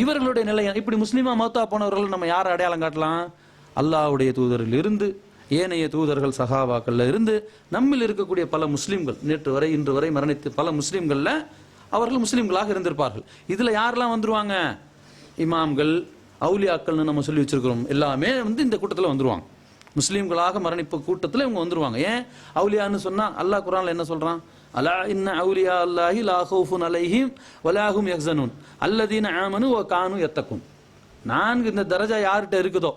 இவர்களுடைய நிலை இப்படி முஸ்லீமா மௌத்தா போனவர்கள் நம்ம யாரை அடையாளம் காட்டலாம்? அல்லாஹ்வுடைய தூதரில் இருந்து, ஏனைய தூதர்கள் சஹாபாக்கள்ல இருந்து, நம்மில் இருக்கக்கூடிய பல முஸ்லீம்கள், நேற்று வரை இன்று வரை மரணித்து பல முஸ்லீம்கள்ல அவர்கள் முஸ்லீம்களாக இருந்திருப்பார்கள். இதுல யாரெல்லாம் வந்துருவாங்க? இமாம்கள், அவுலியாக்கள்னு நம்ம சொல்லி வச்சிருக்கிறோம். எல்லாமே இந்த கூட்டத்தில் வந்துருவாங்க. முஸ்லீம்களாக மரணிப்பு கூட்டத்தில் இவங்க வந்துருவாங்க. ஏன் அவுலியான்னு சொன்னா அல்லாஹ் குர்ஆன்ல என்ன சொல்றான்? அலா இன்ன அவுலியா அல்லாஹி லா ஹவுஃபுன் அலைஹிம் வலா ஹும் யஹ்ஸனூன் அல்லதீன ஆமனு வ கானூ யத்தகுன். நான்கு இந்த தரஜா யார்கிட்ட இருக்குதோ,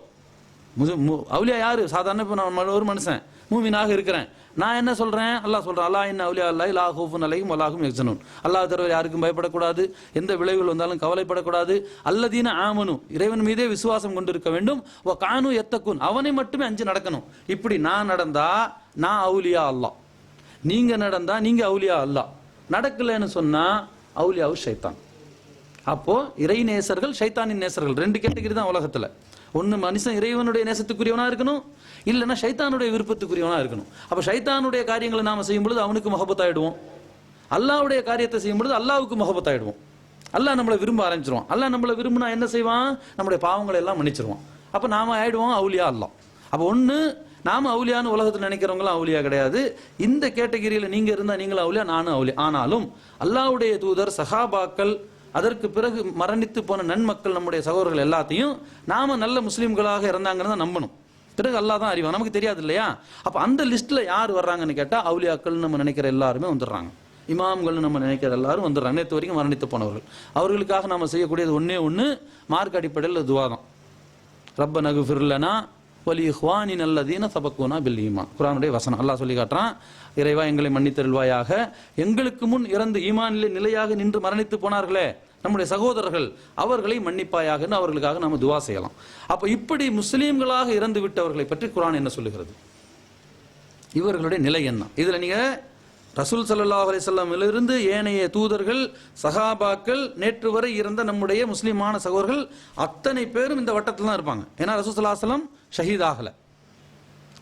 அவுலியா யாரு? சாதாரண ஒரு மனுஷன் மூமினாக இருக்கிறேன், நான் என்ன சொல்றேன்? அல்லாஹ் சொல்றான், அல்லாஹ் இன்ன அவுலியா அல்லாஹி லா ஹவுஃபுன் அலைஹிம் வலா ஹும் யஹ்ஸனூன். அல்லாஹ் தவிர யாருக்கும் பயப்படக்கூடாது, எந்த விளைவுகள் வந்தாலும் கவலைப்படக்கூடாது. அல்லதீன ஆமனு, இறைவன் மீதே விசுவாசம் கொண்டிருக்க வேண்டும். வ கானூ யத்தகுன், அவனை மட்டுமே அஞ்சு நடக்கணும். இப்படி நான் நடந்தா நான் அவுலியா அல்லாஹ், நீங்க நடந்தா நீங்க அவுலியா அல்லாஹ். நடக்கலன்னு சொன்னா அவுலியாவு ஷைத்தான். அப்போ இறை நேசர்கள் ஷைத்தானின் நேசர்கள் ரெண்டு கேட்டகரி தான் உலகத்துல. ஒன்னு மனுஷன் இறைவனுடைய நேசத்துக்குரியவனா இருக்கணும், இல்லைன்னா ஷைத்தானுடைய விருப்பத்துக்குரியவனா இருக்கணும். அப்ப ஷைத்தானுடைய காரியங்களை நாம செய்யும் பொழுது அவனுக்கு முஹப்பத்தாயிடுவோம், அல்லாஹ்வுடைய காரியத்தை செய்யும் பொழுது அல்லாஹ்வுக்கு முஹப்பத்தாயிடுவோம். அல்லாஹ் நம்மளை விரும்ப ஆரம்பிச்சிருவான். அல்லாஹ் நம்மளை விரும்பினா என்ன செய்வான்? நம்முடைய பாவங்களை எல்லாம் மன்னிச்சிருவான். அப்ப நாம ஆயிடுவோம் அவுலியா அல்லாஹ். அப்ப ஒண்ணு நாம அவுலியான்னு உலகத்தில் நினைக்கிறவங்களும் அவுலியா கிடையாது. இந்த கேட்டகிரியில நீங்க இருந்தா நீங்களும் அவுலியா, நானும் அவுலியா. ஆனாலும் அல்லாஹ்வுடைய தூதர், சஹாபாக்கள், அதற்கு பிறகு மரணித்து போன நன்மக்கள், நம்முடைய சகோதரர்கள் எல்லாத்தையும் நாம நல்ல முஸ்லீம்களாக இருந்தாங்கன்னு தான் நம்பணும். பிறகு அல்லாஹ் தான் அறிவான், நமக்கு தெரியாது இல்லையா? அப்ப அந்த லிஸ்ட்ல யார் வர்றாங்கன்னு கேட்டா, அவுலியாக்கள் நம்ம நினைக்கிற எல்லாருமே வந்துடுறாங்க, இமாம்கள் நம்ம நினைக்கிற எல்லாரும் வந்துடுறாங்க. நேற்று வரைக்கும் மரணித்து போனவர்கள். அவர்களுக்காக நாம செய்யக்கூடியது ஒண்ணு மார்க் அடிப்படையில் துவாதான். ரப்பனா குஃபிர் லனா வலி இஹ்வானின் அல்லதீன சபக்குனா பில் ஈமான், குர்ஆனுடைய வசனம். அல்லாஹ் சொல்லி காட்டுறான், இறைவா எங்களை மன்னித்தருள்வாயாக, எங்களுக்கு முன் இறந்து ஈமானிலே நிலையாக நின்று மரணித்து போனார்களே நம்முடைய சகோதரர்கள், அவர்களை மன்னிப்பாயாக அவர்களுக்காக நாம துவா செய்யலாம். அப்ப இப்படி முஸ்லீம்களாக இறந்து விட்டவர்களை பற்றி குர்ஆன் என்ன சொல்லுகிறது? இவர்களுடைய நிலை என்ன? இதுல நீங்க ரசூல் ஸல்லல்லாஹு அலைஹி வஸல்லம் இருந்து ஏனைய தூதர்கள், சஹாபாக்கள், நேற்று வரை இருந்த நம்முடைய முஸ்லிமான சகோதரர்கள் அத்தனை பேரும் இந்த வட்டத்தில் தான் இருப்பாங்க. ஏன்னா ரசூல் ஸல்லல்லாஹு அலைஹி வஸல்லம் ஷஹீத் ஆகல.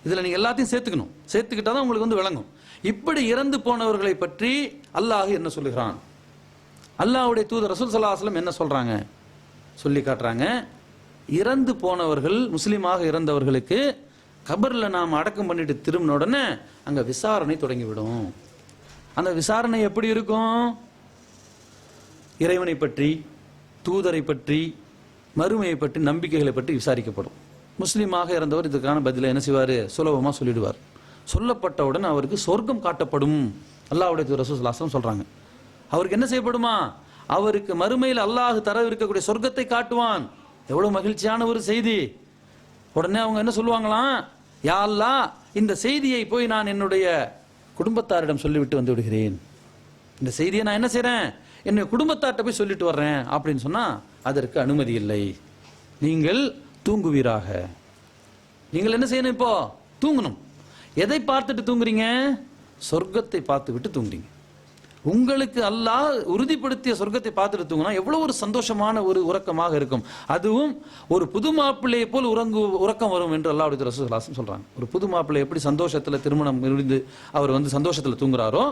இதுல நீங்க எல்லாத்தையும் சேர்த்துக்கணும், சேர்த்துக்கிட்டாதான் உங்களுக்கு விளங்கும். இப்படி இறந்து போனவர்களை பற்றி அல்லாஹ் என்ன சொல்லுகிறான்? அல்லாஹ்வுடைய தூதர் ரசூல் ஸல்லல்லாஹு அலைஹி வஸல்லம் என்ன சொல்றாங்க? சொல்லி காட்டுறாங்க, இறந்து போனவர்கள், முஸ்லீமாக இறந்தவர்களுக்கு கபர்ல நாம் அடக்கம் பண்ணிட்டு திரும்பின உடனே அங்க விசாரணை தொடங்கிவிடும். அந்த விசாரணை எப்படி இருக்கும்? இறைவனை பற்றி, தூதரை பற்றி, மறுமையை பற்றி, நம்பிக்கைகளை பற்றி விசாரிக்கப்படும். முஸ்லீமாக இறந்தவர் இதுக்கான பதில என்ன செய்வாரு? சுலபமா சொல்லிடுவார். சொல்லப்பட்டவுடன் அவருக்கு சொர்க்கம் காட்டப்படும். அல்லாஹ்வுடைய தூதர் ரசூல் ஸல்லல்லாஹு அலைஹி வஸல்லம் சொல்றாங்க. அவருக்கு என்ன செய்யப்படுமா? அவருக்கு மறுமையில் அல்லாஹ் தர இருக்கக்கூடிய சொர்க்கத்தை காட்டுவான். எவ்வளவு மகிழ்ச்சியான ஒரு செய்தி! உடனே அவங்க என்ன சொல்லுவாங்களாம்? யா அல்லாஹ், இந்த செய்தியை போய் நான் என்னுடைய குடும்பத்தாரிடம் சொல்லிவிட்டு வந்து விடுகிறேன். இந்த செய்தியை நான் என்ன செய்றேன்? என்னுடைய குடும்பத்தார்ட்ட போய் சொல்லிட்டு வர்றேன் அப்படின்னு சொன்னா அதற்கு அனுமதி இல்லை. நீங்கள் தூங்குவீராக. நீங்கள் என்ன செய்யணும்? இப்போ தூங்கணும். எதை பார்த்துட்டு தூங்குறீங்க? சொர்க்கத்தை பார்த்து விட்டு தூங்குறீங்க. உங்களுக்கு அல்லாஹ் உறுதிப்படுத்திய சொர்க்கத்தை பார்த்துட்டு தூங்கினா எவ்வளவு ஒரு சந்தோஷமான ஒரு உறக்கமாக இருக்கும். அதுவும் ஒரு புது மாப்பிள்ளையை போல் உறக்கம் வரும் என்று அல்லாஹ்வுடைய ரசூல் ஸல்லல்லாஹு அலைஹி வஸல்லம் சொல்றாங்க. ஒரு புது மாப்பிள்ளை எப்படி சந்தோஷத்துல திருமணம் முடிந்து அவர் சந்தோஷத்துல தூங்குறாரோ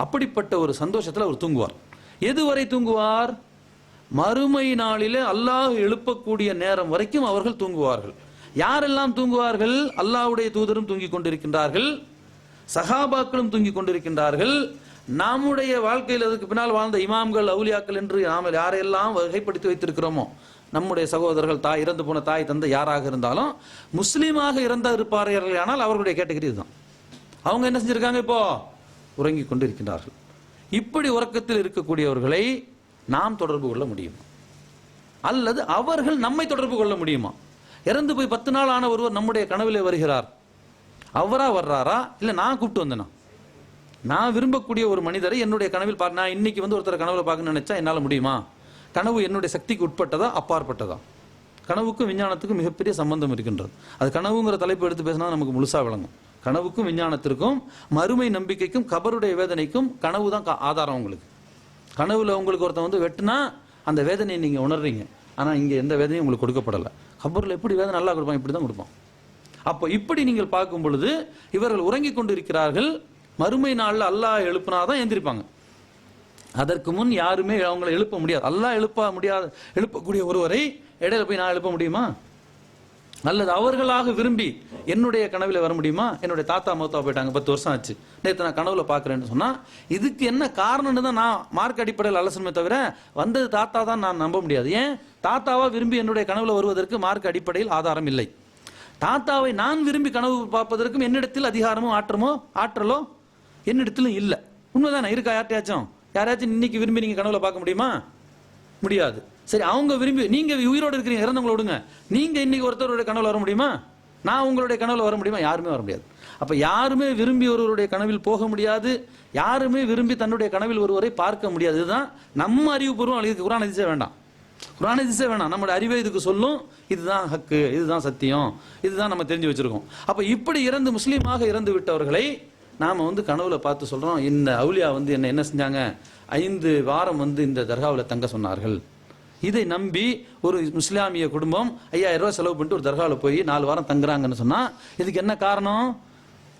அப்படிப்பட்ட ஒரு சந்தோஷத்துல அவர் தூங்குவார். எதுவரை தூங்குவார்? மறுமை நாளிலே அல்லாஹ் எழுப்பக்கூடிய நேரம் வரைக்கும் அவர்கள் தூங்குவார்கள். யாரெல்லாம் தூங்குவார்கள்? அல்லாஹ்வுடைய தூதரும் தூங்கிக் கொண்டிருக்கின்றார்கள், சஹாபாக்களும் தூங்கிக் கொண்டிருக்கின்றார்கள், நம்முடைய வாழ்க்கையில் அதுக்கு பின்னால் வாழ்ந்த இமாம்கள், அவுலியாக்கள் என்று நாம் யாரையெல்லாம் வகைப்படுத்தி வைத்திருக்கிறோமோ நம்முடைய சகோதரர்கள், தாய் இறந்து போன தாய் தந்தை யாராக இருந்தாலும் முஸ்லீமாக இருப்பார்கள், ஆனால் அவர்களுடைய கேட்டகரி இதுதான். அவங்க என்ன செஞ்சிருக்காங்க? இப்போ உறங்கிக் கொண்டு இருக்கின்றார்கள். இப்படி உறக்கத்தில் இருக்கக்கூடியவர்களை நாம் தொடர்பு கொள்ள முடியுமா, அல்லது அவர்கள் நம்மை தொடர்பு கொள்ள முடியுமா? இறந்து போய் 10 நாள் ஆன ஒருவர் நம்முடைய கனவிலே வருகிறார், அவரா வர்றாரா இல்ல நான் கூப்பிட்டு வந்தேனா? நான் விரும்பக்கூடிய ஒரு மனிதரை என்னுடைய கனவில் நான் இன்னைக்கு ஒருத்தர் கனவுல பார்க்கணும்னு நினைச்சா என்னால முடியுமா? கனவு என்னுடைய சக்திக்கு உட்பட்டதா அப்பாற்பட்டதா? கனவுக்கும் விஞ்ஞானத்துக்கும் மிகப்பெரிய சம்பந்தம் இருக்கின்றது. அது கனவுங்கிற தலைப்பு எடுத்து பேசினா நமக்கு முழுசா விளங்கும். கனவுக்கும் விஞ்ஞானத்திற்கும் மறுமை நம்பிக்கைக்கும் கபருடைய வேதனைக்கும் கனவு தான் ஆதாரம். உங்களுக்கு கனவுல உங்களுக்கு ஒருத்தன் வெட்டினா அந்த வேதனையை நீங்க உணர்றீங்க, ஆனா இங்க எந்த வேதனையும் உங்களுக்கு கொடுக்கப்படலை. கபர்ல எப்படி வேதனை நல்லா கொடுப்பான், இப்படிதான் கொடுப்பான். அப்போ இப்படி நீங்கள் பார்க்கும் பொழுது இவர்கள் உறங்கிக் கொண்டு இருக்கிறார்கள். மறுமை நாள்ல அல்லாஹ் எழுப்பினாதான் எந்திரிப்பாங்க. அதற்கு முன் யாருமே அவங்களை எழுப்ப முடியாது. அல்லாஹ் எழுப்பக்கூடிய ஒருவரை இடையில போய் நான் எழுப்ப முடியுமா? அல்லது அவர்களாக விரும்பி என்னுடைய கனவுல வர முடியுமா? என்னுடைய தாத்தா மௌத்தா போயிட்டாங்க, 10 வருஷம் ஆச்சு, நேற்று நான் கனவுல பாக்குறேன்னு சொன்னா இதுக்கு என்ன காரணம்னு தான் நான் மார்க் அடிப்படையில் அலசணுமே தவிர வந்தது தாத்தா தான் நான் நம்ப முடியாது. ஏன்? தாத்தாவா விரும்பி என்னுடைய கனவுல வருவதற்கு மார்க் அடிப்படையில் ஆதாரம் இல்லை. தாத்தாவை நான் விரும்பி கனவு பார்ப்பதற்கும் என்னிடத்தில் அதிகாரமோ ஆற்றலோ என்னிடத்திலும் இல்லை. உண்மைதானே? இருக்கா? யாரையாச்சும் இன்னைக்கு விரும்பி நீங்க கனவுல பார்க்க முடியுமா? முடியாது. சரி, அவங்க விரும்பி, நீங்க உயிரோடு இருக்கிறீங்க, இறந்தவங்கள விடுங்க, நீங்க இன்னைக்கு ஒருத்தருடைய கனவுல வர முடியுமா? நான் உங்களுடைய கனவுல வர முடியுமா? யாருமே வர முடியாது. அப்ப யாருமே விரும்பி ஒருவருடைய கனவில் போக முடியாது, யாருமே விரும்பி தன்னுடைய கனவில் ஒருவரை பார்க்க முடியாது. இதுதான் நம்ம அறிவுபூர்வம். இதுக்கு குர்ஆன் ஹதீஸே வேண்டாம், குர்ஆன் ஹதீஸே வேணாம், நம்முடைய அறிவே இதுக்கு சொல்லும். இதுதான் ஹக்கு, இதுதான் சத்தியம், இதுதான் நம்ம தெரிஞ்சு வச்சிருக்கோம். அப்ப இப்படி முஸ்லீமாக இறந்து விட்டவர்களை நாம கனவுல பார்த்து சொல்றோம், இந்த அவுலியா என்ன செஞ்சாங்க, 5 வாரம் இந்த தர்காவில் தங்க சொன்னார்கள். இதை நம்பி ஒரு இஸ்லாமிய குடும்பம் 5000 ரூபாய் செலவு பண்ணிட்டு ஒரு தர்காவில் போய் 4 வாரம் தங்குறாங்கன்னு சொன்னா இதுக்கு என்ன காரணம்?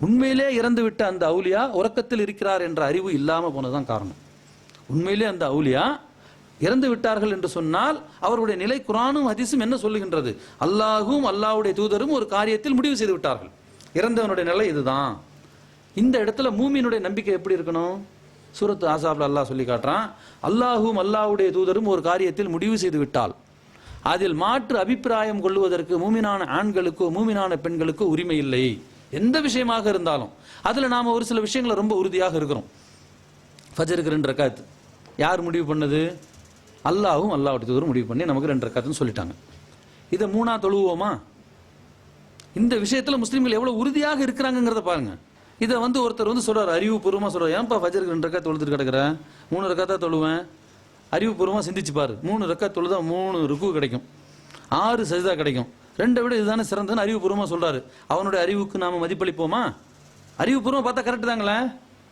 உண்மையிலே இறந்து விட்ட அந்த அவுலியா உறக்கத்தில் இருக்கிறார் என்ற அறிவு இல்லாம போனதுதான் காரணம். உண்மையிலே அந்த அவுலியா இறந்து விட்டார்கள் என்று சொன்னால் அவருடைய நிலை குர்ஆனும் ஹதீஸும் என்ன சொல்லுகின்றது? அல்லாஹ்வும் அல்லாஹ்வுடைய தூதரும் ஒரு காரியத்தில் முடிவு செய்து விட்டார்கள், இறந்தவனுடைய நிலை இதுதான். இந்த இடத்துல மூமினுடைய நம்பிக்கை எப்படி இருக்கணும்? சூரத்து ஆசாப்ல அல்லாஹ் சொல்லி காட்டுறான், அல்லாஹும் அல்லாஹ்வுடைய தூதரும் ஒரு காரியத்தில் முடிவு செய்து விட்டால் அதில் மாற்று அபிப்பிராயம் கொள்வதற்கு மூமினான ஆண்களுக்கோ மூமினான பெண்களுக்கோ உரிமை இல்லை. எந்த விஷயமாக இருந்தாலும் அதுல நாம ஒரு சில விஷயங்களை ரொம்ப உறுதியாக இருக்கிறோம். ஃபஜருக்கு 2 ரக்காத் யார் முடிவு பண்ணது? அல்லாஹ்வும் அல்லாஹ்வுடைய தூதரும் முடிவு பண்ணி நமக்கு 2 ரக்காத்னு சொல்லிட்டாங்க. இதை 3ஆ தொழுவோமா? இந்த விஷயத்துல முஸ்லிம்கள் எவ்வளவு உறுதியாக இருக்கிறாங்கிறத பாருங்க. இதை ஒருத்தர் சொல்றாரு, அறிவுபூர்வமா சொல்றாரு, ஏன்பா ஃபஜருக்கு 2 ரக்காத் தொழுதுட்டு கிடக்குற, 3 ரக்காத்தா தொழுவேன். அறிவுபூர்வமா சிந்திச்சு பாரு, 3 ரக்காத் தொழுதா 3 ருக்கு கிடைக்கும், 6 சஜ்தா கிடைக்கும், 2 விட இதுதானே சிறந்ததுன்னு அறிவுபூர்வமா சொல்றாரு. அவனுடைய அறிவுக்கு நாம மதிப்பளிப்போமா? அறிவுபூர்வமா பார்த்தா கரெக்ட் தாங்களே,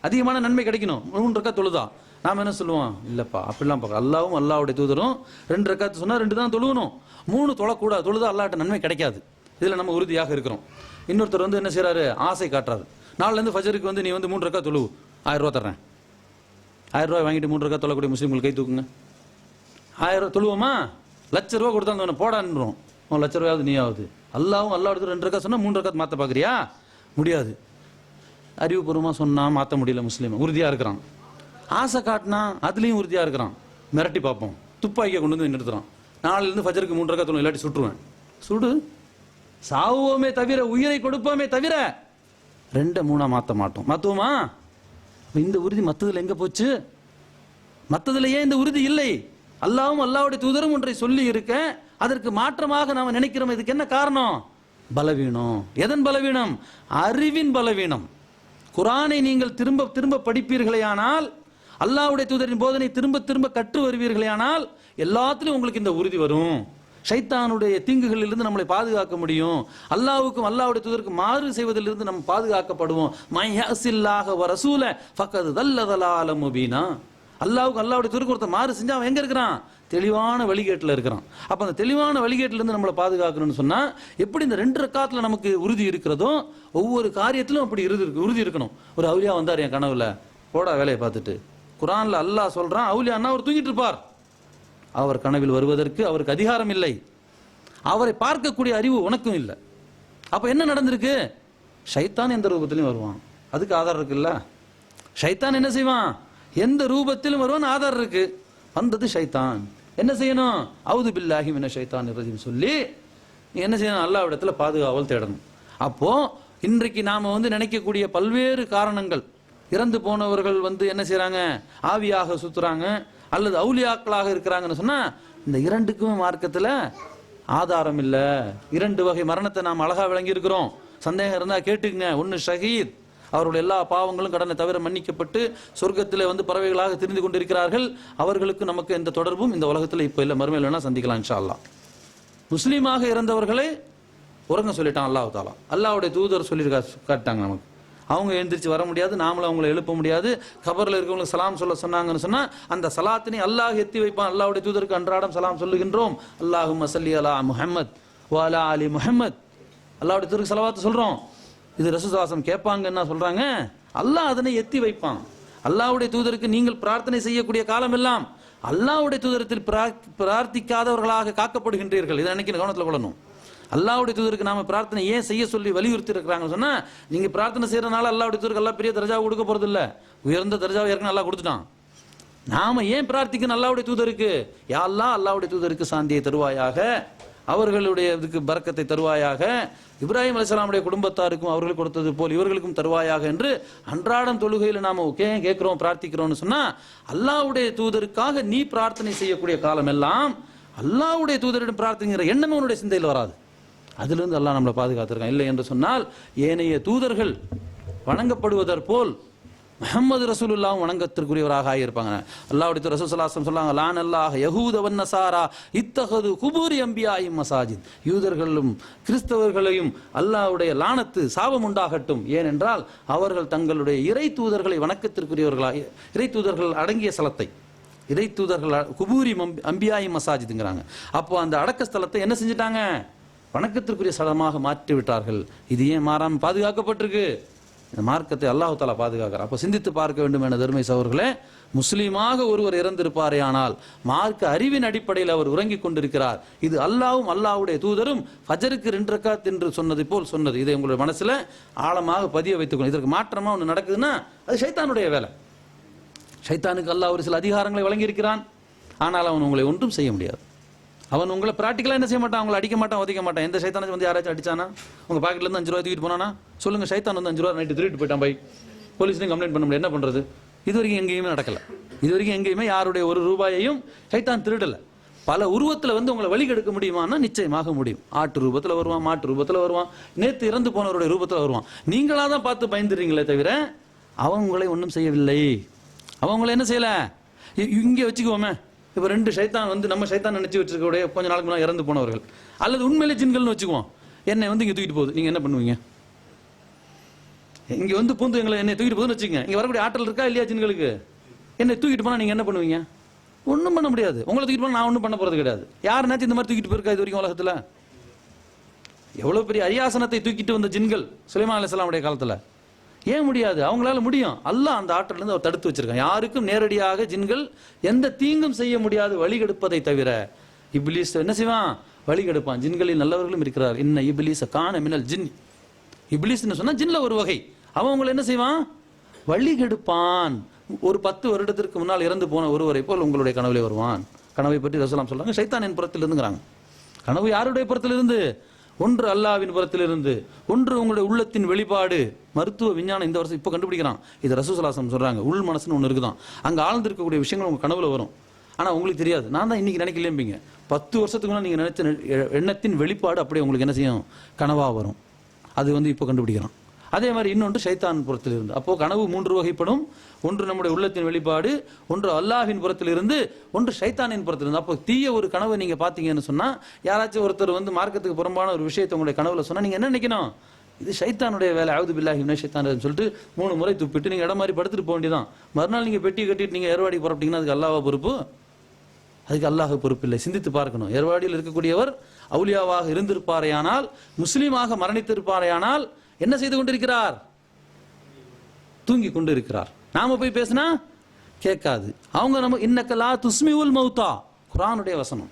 அதிகமான நன்மை கிடைக்கணும், 3 ரக்காத் தொழுதா. நாம என்ன சொல்லுவோம்? இல்லப்பா அப்படிலாம் பார்க்க, அல்லாஹ்வும் அல்லாஹ்வுடைய தூதரும் 2 ரக்காத் சொன்னா 2 தான் தொழுவணும், 3 தொழக்கூடாது, தொழுதா அல்லாஹ்ட்ட நன்மை கிடைக்காது. இதுல நம்ம உறுதியாக இருக்கிறோம். இன்னொருத்தர் என்ன செய்யறாரு? ஆசை காட்டுறாரு, நாளிலேருந்து ஃபஜருக்கு நீ 3 ரக்காத் தொழு, 1000 ரூபா தர்றேன். 1000 ரூபாய் வாங்கிட்டு 3 ரக்காத் தொழக்கூடிய முஸ்லீம்கள் கை தூக்குங்க. 1000 ரூபா தொழுவோமா? லட்ச ரூபா கொடுத்தா போடான்றோம், லட்ச ரூபாயாவது நீயாவது. அல்லாஹ்வும் அல்லாஹ்வுடைய 2 ரக்காத் சொன்னா 3 ரக்காத் மாத்த பாக்குறியா? முடியாது. அறிவுபூர்வமா சொன்னா மாத்த முடியல. முஸ்லீம் உறுதியா இருக்கிறான். ஆசை காட்டினா அதுலயும் உறுதியா இருக்கிறான். மிரட்டி பார்ப்போம், துப்பாக்கியை கொண்டு நிறுத்துறான். நாளிலிருந்து ஃபஜருக்கு 3 ரக்காத் தொழு, இல்லாட்டி சுட்டுருவேன். சுடு, சாவுவோமே தவிர, உயிரை கொடுப்போமே தவிர 2 3 மாத்த மாட்டோம். மாத்துவோமா? இந்த உறுதி மத்ததுல எங்க போச்சு? மத்ததுலயே இந்த உறுதி இல்லை. அல்லாஹ்வும் அல்லாஹ்வுடைய தூதரும் ஒன்றை சொல்லி இருக்க அதற்கு மாற்றமாக நாம நினைக்கிறோம். இதுக்கு என்ன காரணம்? பலவீனம். எதன் பலவீனம்? அறிவின் பலவீனம். குர்ஆனை நீங்கள் திரும்ப திரும்ப படிப்பீர்களேயானால், அல்லாஹ்வுடைய தூதரின் போதனை திரும்ப திரும்ப கற்று வருவீர்களேயானால் எல்லாத்திலும் உங்களுக்கு இந்த உறுதி வரும். ஷைத்தானுடைய தீங்குகளிலிருந்து நம்மளை பாதுகாக்க முடியும். அல்லாஹ்வுக்கும் அல்லாஹ்வுடைய தூதருக்கு மாறு செய்வதிலிருந்து நம்ம பாதுகாக்கப்படுவோம். மையஸில்லாஹ வ ரசூல ஃபக்கத் தல்லதலால முபீனா. அல்லாஹ்வுக்கு அல்லாஹ்வுடைய தூதருக்கு ஒருத்தர் மாறு செஞ்சா அவன் எங்க இருக்கிறான்? தெளிவான வழிகேட்டில் இருக்கிறான். அப்ப அந்த தெளிவான வழிகேட்டிலிருந்து நம்மளை பாதுகாக்கணும்னு சொன்னா எப்படி இந்த 2 ரக்காத்துல நமக்கு உறுதி இருக்கிறதோ ஒவ்வொரு காரியத்திலும் அப்படி உறுதி இருக்கணும். ஒரு அவுலியா வந்தார் என் கனவுல, போடா வேலையை பார்த்துட்டு. குர்ஆன்ல அல்லாஹ் சொல்றான், அவுலியான்னா அவர் தூங்கிட்டு இருப்பார், அவர் கனவில் வருவதற்கு அவருக்கு அதிகாரம் இல்லை, அவரை பார்க்கக்கூடிய அறிவு உனக்கும் இல்லை. அப்ப என்ன நடந்திருக்கு? ஷைத்தான் எந்த ரூபத்திலும் வருவான், அதுக்கு ஆதாரம் இருக்குல்ல. ஷைத்தான் என்ன செய்வான்? எந்த ரூபத்திலும் வருவான், ஆதாரம் இருக்கு. வந்தது ஷைத்தான். என்ன செய்யணும்? அவுது பில்லாஹி மினஷ் ஷைத்தானிர் ரஜீம் சொல்லி என்ன செய்யணும்? அல்லாஹ்விடத்துல பாதுகாவல் தேடணும். அப்போ இன்றைக்கு நாம நினைக்கக்கூடிய பல்வேறு காரணங்கள், இறந்து போனவர்கள் என்ன செய்யறாங்க? ஆவியாக சுத்துறாங்க அல்லது அவுலியாக்களாக இருக்கிறாங்கன்னு சொன்னா, இந்த இரண்டுக்குமே மார்க்கத்துல ஆதாரம் இல்ல. இரண்டு வகை மரணத்தை நாம் அழகா விளங்கி இருக்கிறோம். சந்தேகம் இருந்தா கேட்டுக்குங்க. ஒன்னு ஷஹீத், அவருடைய எல்லா பாவங்களும் கடனை தவிர மன்னிக்கப்பட்டு சொர்க்கத்தில் பறவைகளாக திரிந்து கொண்டிருக்கிறார்கள். அவர்களுக்கு நமக்கு எந்த தொடர்பும் இந்த உலகத்தில் இப்போ இல்லை, மறுமையில் வேணா சந்திக்கலாம் இன்ஷா அல்லாஹ். முஸ்லீமாக இறந்தவர்களை உறங்க சொல்லிட்டான் அல்லாஹ் தாலா. அல்லாஹ்வுடைய தூதர் சொல்லி காட்டாங்க நமக்கு. அவங்க எழுந்திரிச்சு வர முடியாது, நாமளும் அவங்களை எழுப்ப முடியாது. கபரில் இருக்கவங்களுக்கு சலாம் சொல்ல சொன்னாங்கன்னு சொன்னா அந்த சலாத்தினை அல்லாஹ் எத்தி வைப்பான். அல்லாஹ்வுடைய தூதருக்கு அன்றாடம் சலாம் சொல்லுகின்றோம். அல்லாஹும்ம ஸல்லி அலா முஹம்மத் வ அலா ஆலி முஹம்மத். அல்லாஹ்வுடைய தூதருக்கு ஸலவாத் சொல்றோம். இது ரசூலுல்லாஹி ஸல்லல்லாஹு அலைஹி வஸல்லம் கேட்பாங்கன்னா சொல்றாங்க, அல்லாஹ் அதனை எத்தி வைப்பான். அல்லாஹ்வுடைய தூதருக்கு நீங்கள் பிரார்த்தனை செய்யக்கூடிய காலம் எல்லாம் அல்லாஹ்வுடைய தூதரத்தில் பிரார்த்திக்காதவர்களாக காக்கப்படுகின்றீர்கள். இதை நினைக்கிற கவனத்தில் கொள்ளணும். அல்லாஹ்வுடைய தூதருக்கு நாம பிரார்த்தனை ஏன் செய்ய சொல்லி வலியுறுத்தி இருக்கிறாங்கன்னு சொன்னா, நீங்க பிரார்த்தனை செய்யறதுனால அல்லாஹ்வுடைய தூதருக்கு எல்லாம் பெரிய தர்ஜாவை கொடுக்க போறது இல்ல. உயர்ந்த தர்ஜாவை ஏற்கனவே அல்லாஹ் கொடுத்துட்டான். நாம ஏன் பிரார்த்திக்கணும்? அல்லாஹ்வுடைய தூதருக்கு, யா அல்லாஹ் அல்லாஹ்வுடைய தூதருக்கு சாந்தியை தருவாயாக, அவர்களுடைய இதுக்கு பரக்கத்தை தருவாயாக, இப்ராஹிம் அலைஹிஸ்ஸலாமுடைய குடும்பத்தாருக்கும் அவர்கள் கொடுத்தது போல் இவர்களுக்கும் தருவாயாக என்று அன்றாடம் தொழுகையில் நாம கேட்கிறோம், பிரார்த்திக்கிறோம்னு சொன்னா, அல்லாஹ்வுடைய தூதருக்காக நீ பிரார்த்தனை செய்யக்கூடிய காலம் எல்லாம் அல்லாஹ்வுடைய தூதரிடம் பிரார்த்தனைங்கிற எண்ணமே உன்னுடைய சிந்தையில் வராது. அதிலிருந்து அல்லாஹ் நம்மளை பாதுகாத்திருக்கான். இல்லை என்று சொன்னால் ஏனைய தூதர்கள் வணங்கப்படுவதற் போல் முஹம்மது ரசூலுல்லாஹ் வணங்கத்திற்குரியவராக ஆகியிருப்பாங்க. அல்லாஹ்வுடைய தூதர் ரசூல் ஸல்லல்லாஹு அலைஹி வஸல்லம் சொன்னாங்க, லான் அல்லாஹ் யஹூத வன் நஸாரா இத்தஹது குபூரி அன்பியாஇ மசாஜித். யூதர்களும் கிறிஸ்தவர்களையும் அல்லாஹ்வுடைய லானத்து சாபம் உண்டாகட்டும். ஏனென்றால் அவர்கள் தங்களுடைய இறை தூதர்களை வணக்கத்திற்குரியவர்களாக, இறை தூதர்கள் அடங்கிய ஸ்தலத்தை, இறை தூதர்கள் குபூரி அன்பியாஇ மசாஜித்ங்கிறாங்க. அப்போ அந்த அடக்க ஸ்தலத்தை என்ன செஞ்சிட்டாங்க? வணக்கத்திற்குரிய ஸ்தலமாக மாற்றி விட்டார்கள். இது ஏன் மாறாமல் பாதுகாக்கப்பட்டிருக்கு? இந்த மார்க்கத்தை அல்லாஹ் தஆலா பாதுகாக்கிறார். அப்போ சிந்தித்து பார்க்க வேண்டும் என தர்மை சகோதரர்களே, முஸ்லீமாக ஒருவர் இறந்திருப்பாரே ஆனால் மார்க்க அறிவின் அடிப்படையில் அவர் உறங்கிக் கொண்டிருக்கிறார். இது அல்லாஹ்வும் அல்லாஹ்வுடைய தூதரும் ஃபஜருக்கு 2 ரக்காத் என்று சொன்னதை போல் சொன்னது. இதை உங்களுடைய மனசுல ஆழமாக பதிய வைத்துக்கணும். இதற்கு மாற்றமா ஒன்று நடக்குதுன்னா அது ஷைத்தானுடைய வேலை. ஷைத்தானுக்கு அல்லாஹ் ஒரு சில அதிகாரங்களை வழங்கியிருக்கிறான். ஆனால் அவன் உங்களை ஒன்றும் செய்ய முடியாது. அவன் உங்களை பிராக்டிக்கலா என்ன செய்ய மாட்டான்? உங்களை அடிக்க மாட்டான், உதைக்க மாட்டான். எந்த ஷைத்தானுக்கு யாராச்சும் அடிச்சானா? உங்க பாக்கெட்ல இருந்து 5 ரூபாய் தூக்கிட்டு போனானா? சொல்லுங்க, ஷைத்தான் 5 ரூபாய் நைட்டு திருட்டு போயிட்டான் பை, போலீஸ்லையும் கம்ப்ளைண்ட் பண்ண முடியாது. என்ன பண்றது? இது வரைக்கும் எங்கேயுமே நடக்கல. இது வரைக்கும் எங்கேயுமே யாருடைய 1 ரூபாயையும் ஷைத்தான் திருடல. பல உருவத்துல உங்களை வழி கெடுக்க முடியுமான்னா நிச்சயமாக முடியும். ஆட்டு ரூபத்துல வருவான், மாட்டு ரூபத்துல வருவான், நேத்து இறந்து போனவருடைய ரூபத்துல வருவான். நீங்களா தான் பார்த்து பயந்துறீங்களே தவிர அவன் உங்களை ஒன்றும் செய்யவில்லை. அவன் உங்களை என்ன செய்யல? இங்கே வச்சுக்குவோமே, இப்போ 2 ஷைத்தான் நம்ம ஷைத்தான் நினைச்சு வச்சிருக்கக்கூடிய கொஞ்ச நாளுக்கு முன்னாடி இறந்து போனவர்கள், அல்லது உண்மையிலே ஜின்கள்னு வச்சுக்குவோம். என்னை இங்கே தூக்கிட்டு போகுது, நீங்க என்ன பண்ணுவீங்க? இங்க பூந்து என்னை தூக்கிட்டு போகுதுன்னு வச்சுக்கோங்க. இங்க வரக்கூடிய ஆற்றல் இருக்கா இல்லையா ஜின்களுக்கு? என்னை தூக்கிட்டு போனா நீங்க என்ன பண்ணுவீங்க? ஒன்றும் பண்ண முடியாது. உங்களை தூக்கிட்டு போனா நான் ஒன்றும் பண்ண போறது கிடையாது. யாருனாச்சும் இந்த மாதிரி தூக்கிட்டு போயிருக்கா இது வரைக்கும் உலகத்துல? எவ்வளவு பெரிய அரியாசனத்தை தூக்கிட்டு வந்த ஜின்கள் சுலைமான் அலைஹிஸ்ஸலாமுடைய காலத்துல ஏன் முடியாது? அவங்களால முடியும். அல்லாஹ் அந்த ஆற்றல் இருந்து அவர் தடுத்து வச்சிருக்கான். யாருக்கும் நேரடியாக ஜின்கள் எந்த தீங்கும் செய்ய முடியாது வழிகெடுப்பதை தவிர. இப்லீஸ் என்ன செய்வான்? வழிகெடுப்பான். ஜின்களில் நல்லவர்களும் இருக்கிறார். இன்ன இப்லீஸ கான மினல் ஜின். இப்லீஸ்னு சொன்னா ஜின்ல ஒரு வகை. அவன் உங்களை என்ன செய்வான்? வழிகெடுப்பான். ஒரு 10 வருடத்திற்கு முன்னால் இறந்து போன ஒருவரை போல் உங்களுடைய கனவுலே வருவான். கனவை பற்றி ரசூலுல்லாஹ் சொல்றாங்க, ஷைத்தானின் புறத்தில் இருந்துங்கிறாங்க. கனவு யாருடைய புறத்திலிருந்து? ஒன்று அல்லாஹ்வின் புறத்திலிருந்து, ஒன்று உங்களுடைய உள்ளத்தின் வெளிப்பாடு. மருத்துவ விஞ்ஞானம் இந்த வருஷம் இப்போ கண்டுபிடிக்கிறான். இது ரசூலுல்லாஹி ஸல்லல்லாஹு அலைஹி வஸல்லம் சொல்றாங்க, உள் மனசுன்னு ஒன்று இருக்குதான். அங்கே ஆழ்ந்திருக்கக்கூடிய விஷயங்கள் உங்க கனவுல வரும். ஆனால் உங்களுக்கு தெரியாது. நான் தான் இன்னைக்கு நினைக்கலேம்பிங்க. 10 வருஷத்துக்கு முன்னாடி நீங்கள் நினைச்ச எண்ணத்தின் வெளிப்பாடு அப்படியே உங்களுக்கு என்ன செய்யும்? கனவாக வரும். அது இப்போ கண்டுபிடிக்கிறான். அதே மாதிரி இன்னொன்று ஷைத்தான் புறத்திலிருந்து. அப்போ கனவு 3 வகைப்படும். ஒன்று நம்முடைய உள்ளத்தின் வெளிப்பாடு, ஒன்று அல்லாஹ்வின் புறத்திலிருந்து, ஒன்று ஷைத்தானின் புறத்திலிருந்து. அப்போ தீய ஒரு கனவை நீங்க பாத்தீங்கன்னு சொன்னா, யாராச்சும் ஒருத்தர் மார்க்கத்துக்கு புறம்பான ஒரு விஷயத்தை உங்களுடைய கனவுல சொன்னா நீங்க என்ன நினைக்கணும்? இது ஷைத்தானுடைய வேலை. அவுது பில்லாஹி மினஷ் ஷைத்தானிர் சொல்லிட்டு 3 முறை துப்பிட்டு நீங்க இடம் மாதிரி படுத்துட்டு போக வேண்டியதான். மறுநாள் நீங்க பெட்டி கட்டிட்டு நீங்க ஏர்வாடி புறப்பட்டீங்கன்னா அதுக்கு அல்லாஹ்வா பொறுப்பு? அதுக்கு அல்லாஹ் பொறுப்பு இல்லை. சிந்தித்து பார்க்கணும். ஏர்வாடியில் இருக்கக்கூடியவர் அவுலியாவாக இருந்திருப்பாரையானால், முஸ்லீமாக மரணித்திருப்பாரையானால் என்ன செய்து கொண்டிருக்கிறார்? தூங்கி கொண்டு இருக்கிறார். நாம போய் பேசினா கேட்காது. அவங்க நம்ம இன்னக்கலா துஸ்மிவுல் மௌத்தா, குர்ஆனுடைய வசனம்.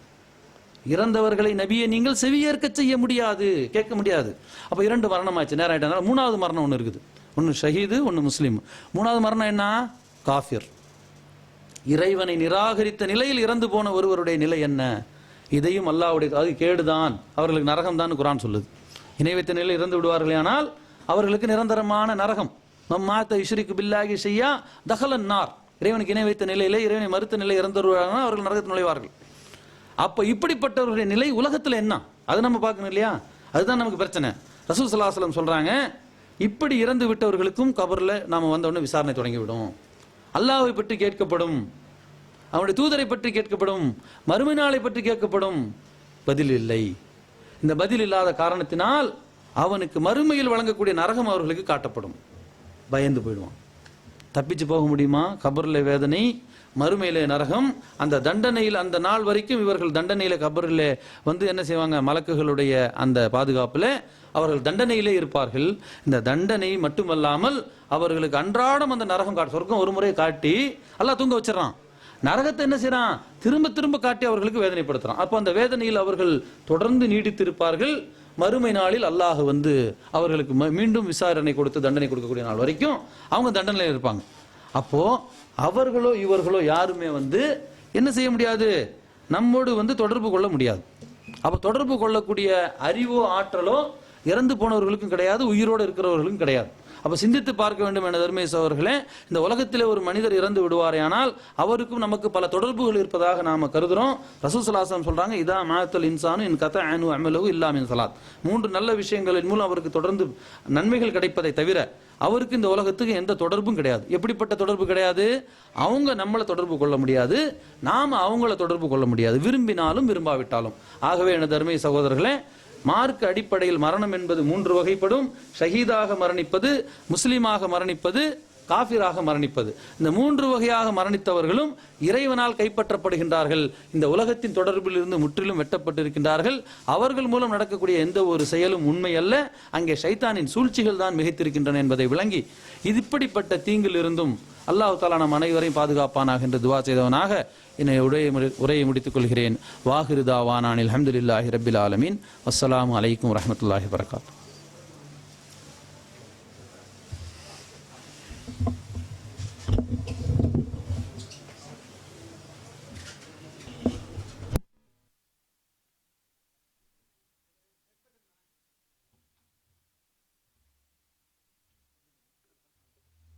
இறந்தவர்களை நபியை நீங்கள் செவியேற்க செய்ய முடியாது, கேட்க முடியாது. அப்ப 2 மரணம் ஆச்சு, நேரம் ஆயிட்டனால 3வது மரணம் ஒன்று இருக்குது. ஒன்று ஷஹீது, ஒன்று முஸ்லீம். 3வது மரணம் என்ன? காஃபிர். இறைவனை நிராகரித்த நிலையில் இறந்து போன ஒருவருடைய நிலை என்ன? இதையும் அல்லாஹ்வுடைய அது கேடுதான், அவர்களுக்கு நரகம் தான் குர்ஆன் சொல்லுது. இணை வைத்த நிலையில் இறந்து விடுவார்களே ஆனால் அவர்களுக்கு நிரந்தரமான நரகம். மாத்த இஷ்ரிக்கு பில்லாஹி ஷையா தஹலன் நார். இறைவனுக்கு இணை வைத்த நிலையிலே இறைவனை மறுத்த நிலை இறந்து வருவார்கள், அவர்கள் நரகத்தில் நுழைவார்கள். அப்ப இப்படிப்பட்டவர்களுடைய நிலை உலகத்தில் என்ன அது நம்ம பார்க்கணும் இல்லையா? அதுதான் நமக்கு பிரச்சனை. ரசூல் ஸல்லல்லாஹு அலைஹி வஸல்லம் சொல்றாங்க, இப்படி இறந்து விட்டவர்களுக்கும் கபர்ல நாம வந்தவுடனே விசாரணை தொடங்கிவிடும். அல்லாஹ்வை பற்றி கேட்கப்படும், அவனுடைய தூதரை பற்றி கேட்கப்படும், மறுமை நாளை பற்றி கேட்கப்படும். பதில் இல்லை. இந்த பதில் இல்லாத காரணத்தினால் அவனுக்கு மறுமையில் வழங்கக்கூடிய நரகம் அவர்களுக்கு காட்டப்படும். பயந்து போயிடுவான். தப்பிச்சு போக முடியுமா? கபர்ல வேதனை, மறுமையிலே நரகம். அந்த தண்டனையில் அந்த நாள் வரைக்கும் இவர்கள் தண்டனையில கபரிலே வந்து என்ன செய்வாங்க? மலக்குகளுடைய அந்த பாதுகாப்பில் அவர்கள் தண்டனையிலே இருப்பார்கள். இந்த தண்டனை மட்டுமல்லாமல் அவர்களுக்கு அன்றாடம் அந்த நரகம் காட்டு, சொர்க்கம் ஒரு முறை காட்டி அல்லாஹ் தூங்க வச்சிடறான். நரகத்தை என்ன செய்யறான்? திரும்ப திரும்ப காட்டி அவர்களுக்கு வேதனைப்படுத்துறான். அப்போ அந்த வேதனையில் அவர்கள் தொடர்ந்து நீடித்திருப்பார்கள். மறுமை நாளில் அல்லாஹ் வந்து அவர்களுக்கு மீண்டும் விசாரணை கொடுத்து தண்டனை கொடுக்கக்கூடிய நாள் வரைக்கும் அவங்க தண்டனையில் இருப்பாங்க. அப்போ அவர்களோ இவர்களோ யாருமே வந்து என்ன செய்ய முடியாது? நம்மோடு வந்து தொடர்பு கொள்ள முடியாது. அப்ப தொடர்பு கொள்ளக்கூடிய அறிவோ ஆற்றலோ இறந்து போனவர்களுக்கும் கிடையாது, உயிரோடு இருக்கிறவர்களுக்கும் கிடையாது. அப்ப சிந்தித்து பார்க்க வேண்டும் என தர்மேஷ் அவர்களே, இந்த உலகத்திலே ஒரு மனிதர் இறந்து விடுவாரேயானால் அவருக்கும் நமக்கு பல தொடர்புகள் இருப்பதாக நாம கருதுறோம். ரசூல் ஸல்லல்லாஹு அலைஹி வஸல்லம் சொல்றாங்க, இதா மாத்தல் இன்சானு இன் கத அனு அமலஹு இல்லா மின் ஸலாத். 3 நல்ல விஷயங்களின் மூலம் அவருக்கு தொடர்ந்து நன்மைகள் கிடைப்பதை தவிர அவருக்கு இந்த உலகத்துக்கு எந்த தொடர்பும் கிடையாது. எப்படிப்பட்ட தொடர்பு கிடையாது? அவங்க நம்மளை தொடர்பு கொள்ள முடியாது, நாம அவங்கள தொடர்பு கொள்ள முடியாது, விரும்பினாலும் விரும்பாவிட்டாலும். ஆகவே என தர்மேஷ் சகோதரர்களே, மார்க்க அடிப்படையில் மரணம் என்பது 3 வகைப்படும். ஷஹீதாக மரணிப்பது, முஸ்லீமாக மரணிப்பது, காஃபிராக மரணிப்பது. இந்த 3 வகையாக மரணித்தவர்களும் இறைவனால் கைப்பற்றப்படுகின்றார்கள். இந்த உலகத்தின் தொடர்பில் இருந்து முற்றிலும் வெட்டப்பட்டிருக்கின்றார்கள். அவர்கள் மூலம் நடக்கக்கூடிய எந்த ஒரு செயலும் உண்மை அல்ல, அங்கே ஷைத்தானின் சூழ்ச்சிகள் தான் மிகைத்திருக்கின்றன என்பதை விளங்கி இப்படிப்பட்ட தீங்கில் இருந்தும் அல்லாஹ் தஆலா நம் அனைவரையும் பாதுகாப்பானாக என்று துஆ செய்தவனாக என்னுடைய உரையை முடித்துக் கொள்கிறேன். வாஹிரு தாவானா அல்ஹம்துலில்லாஹி ரப்பில் ஆலமீன். அஸ்ஸலாமு அலைக்கும் வரஹ்மத்துல்லாஹி வபரகாத்துஹு.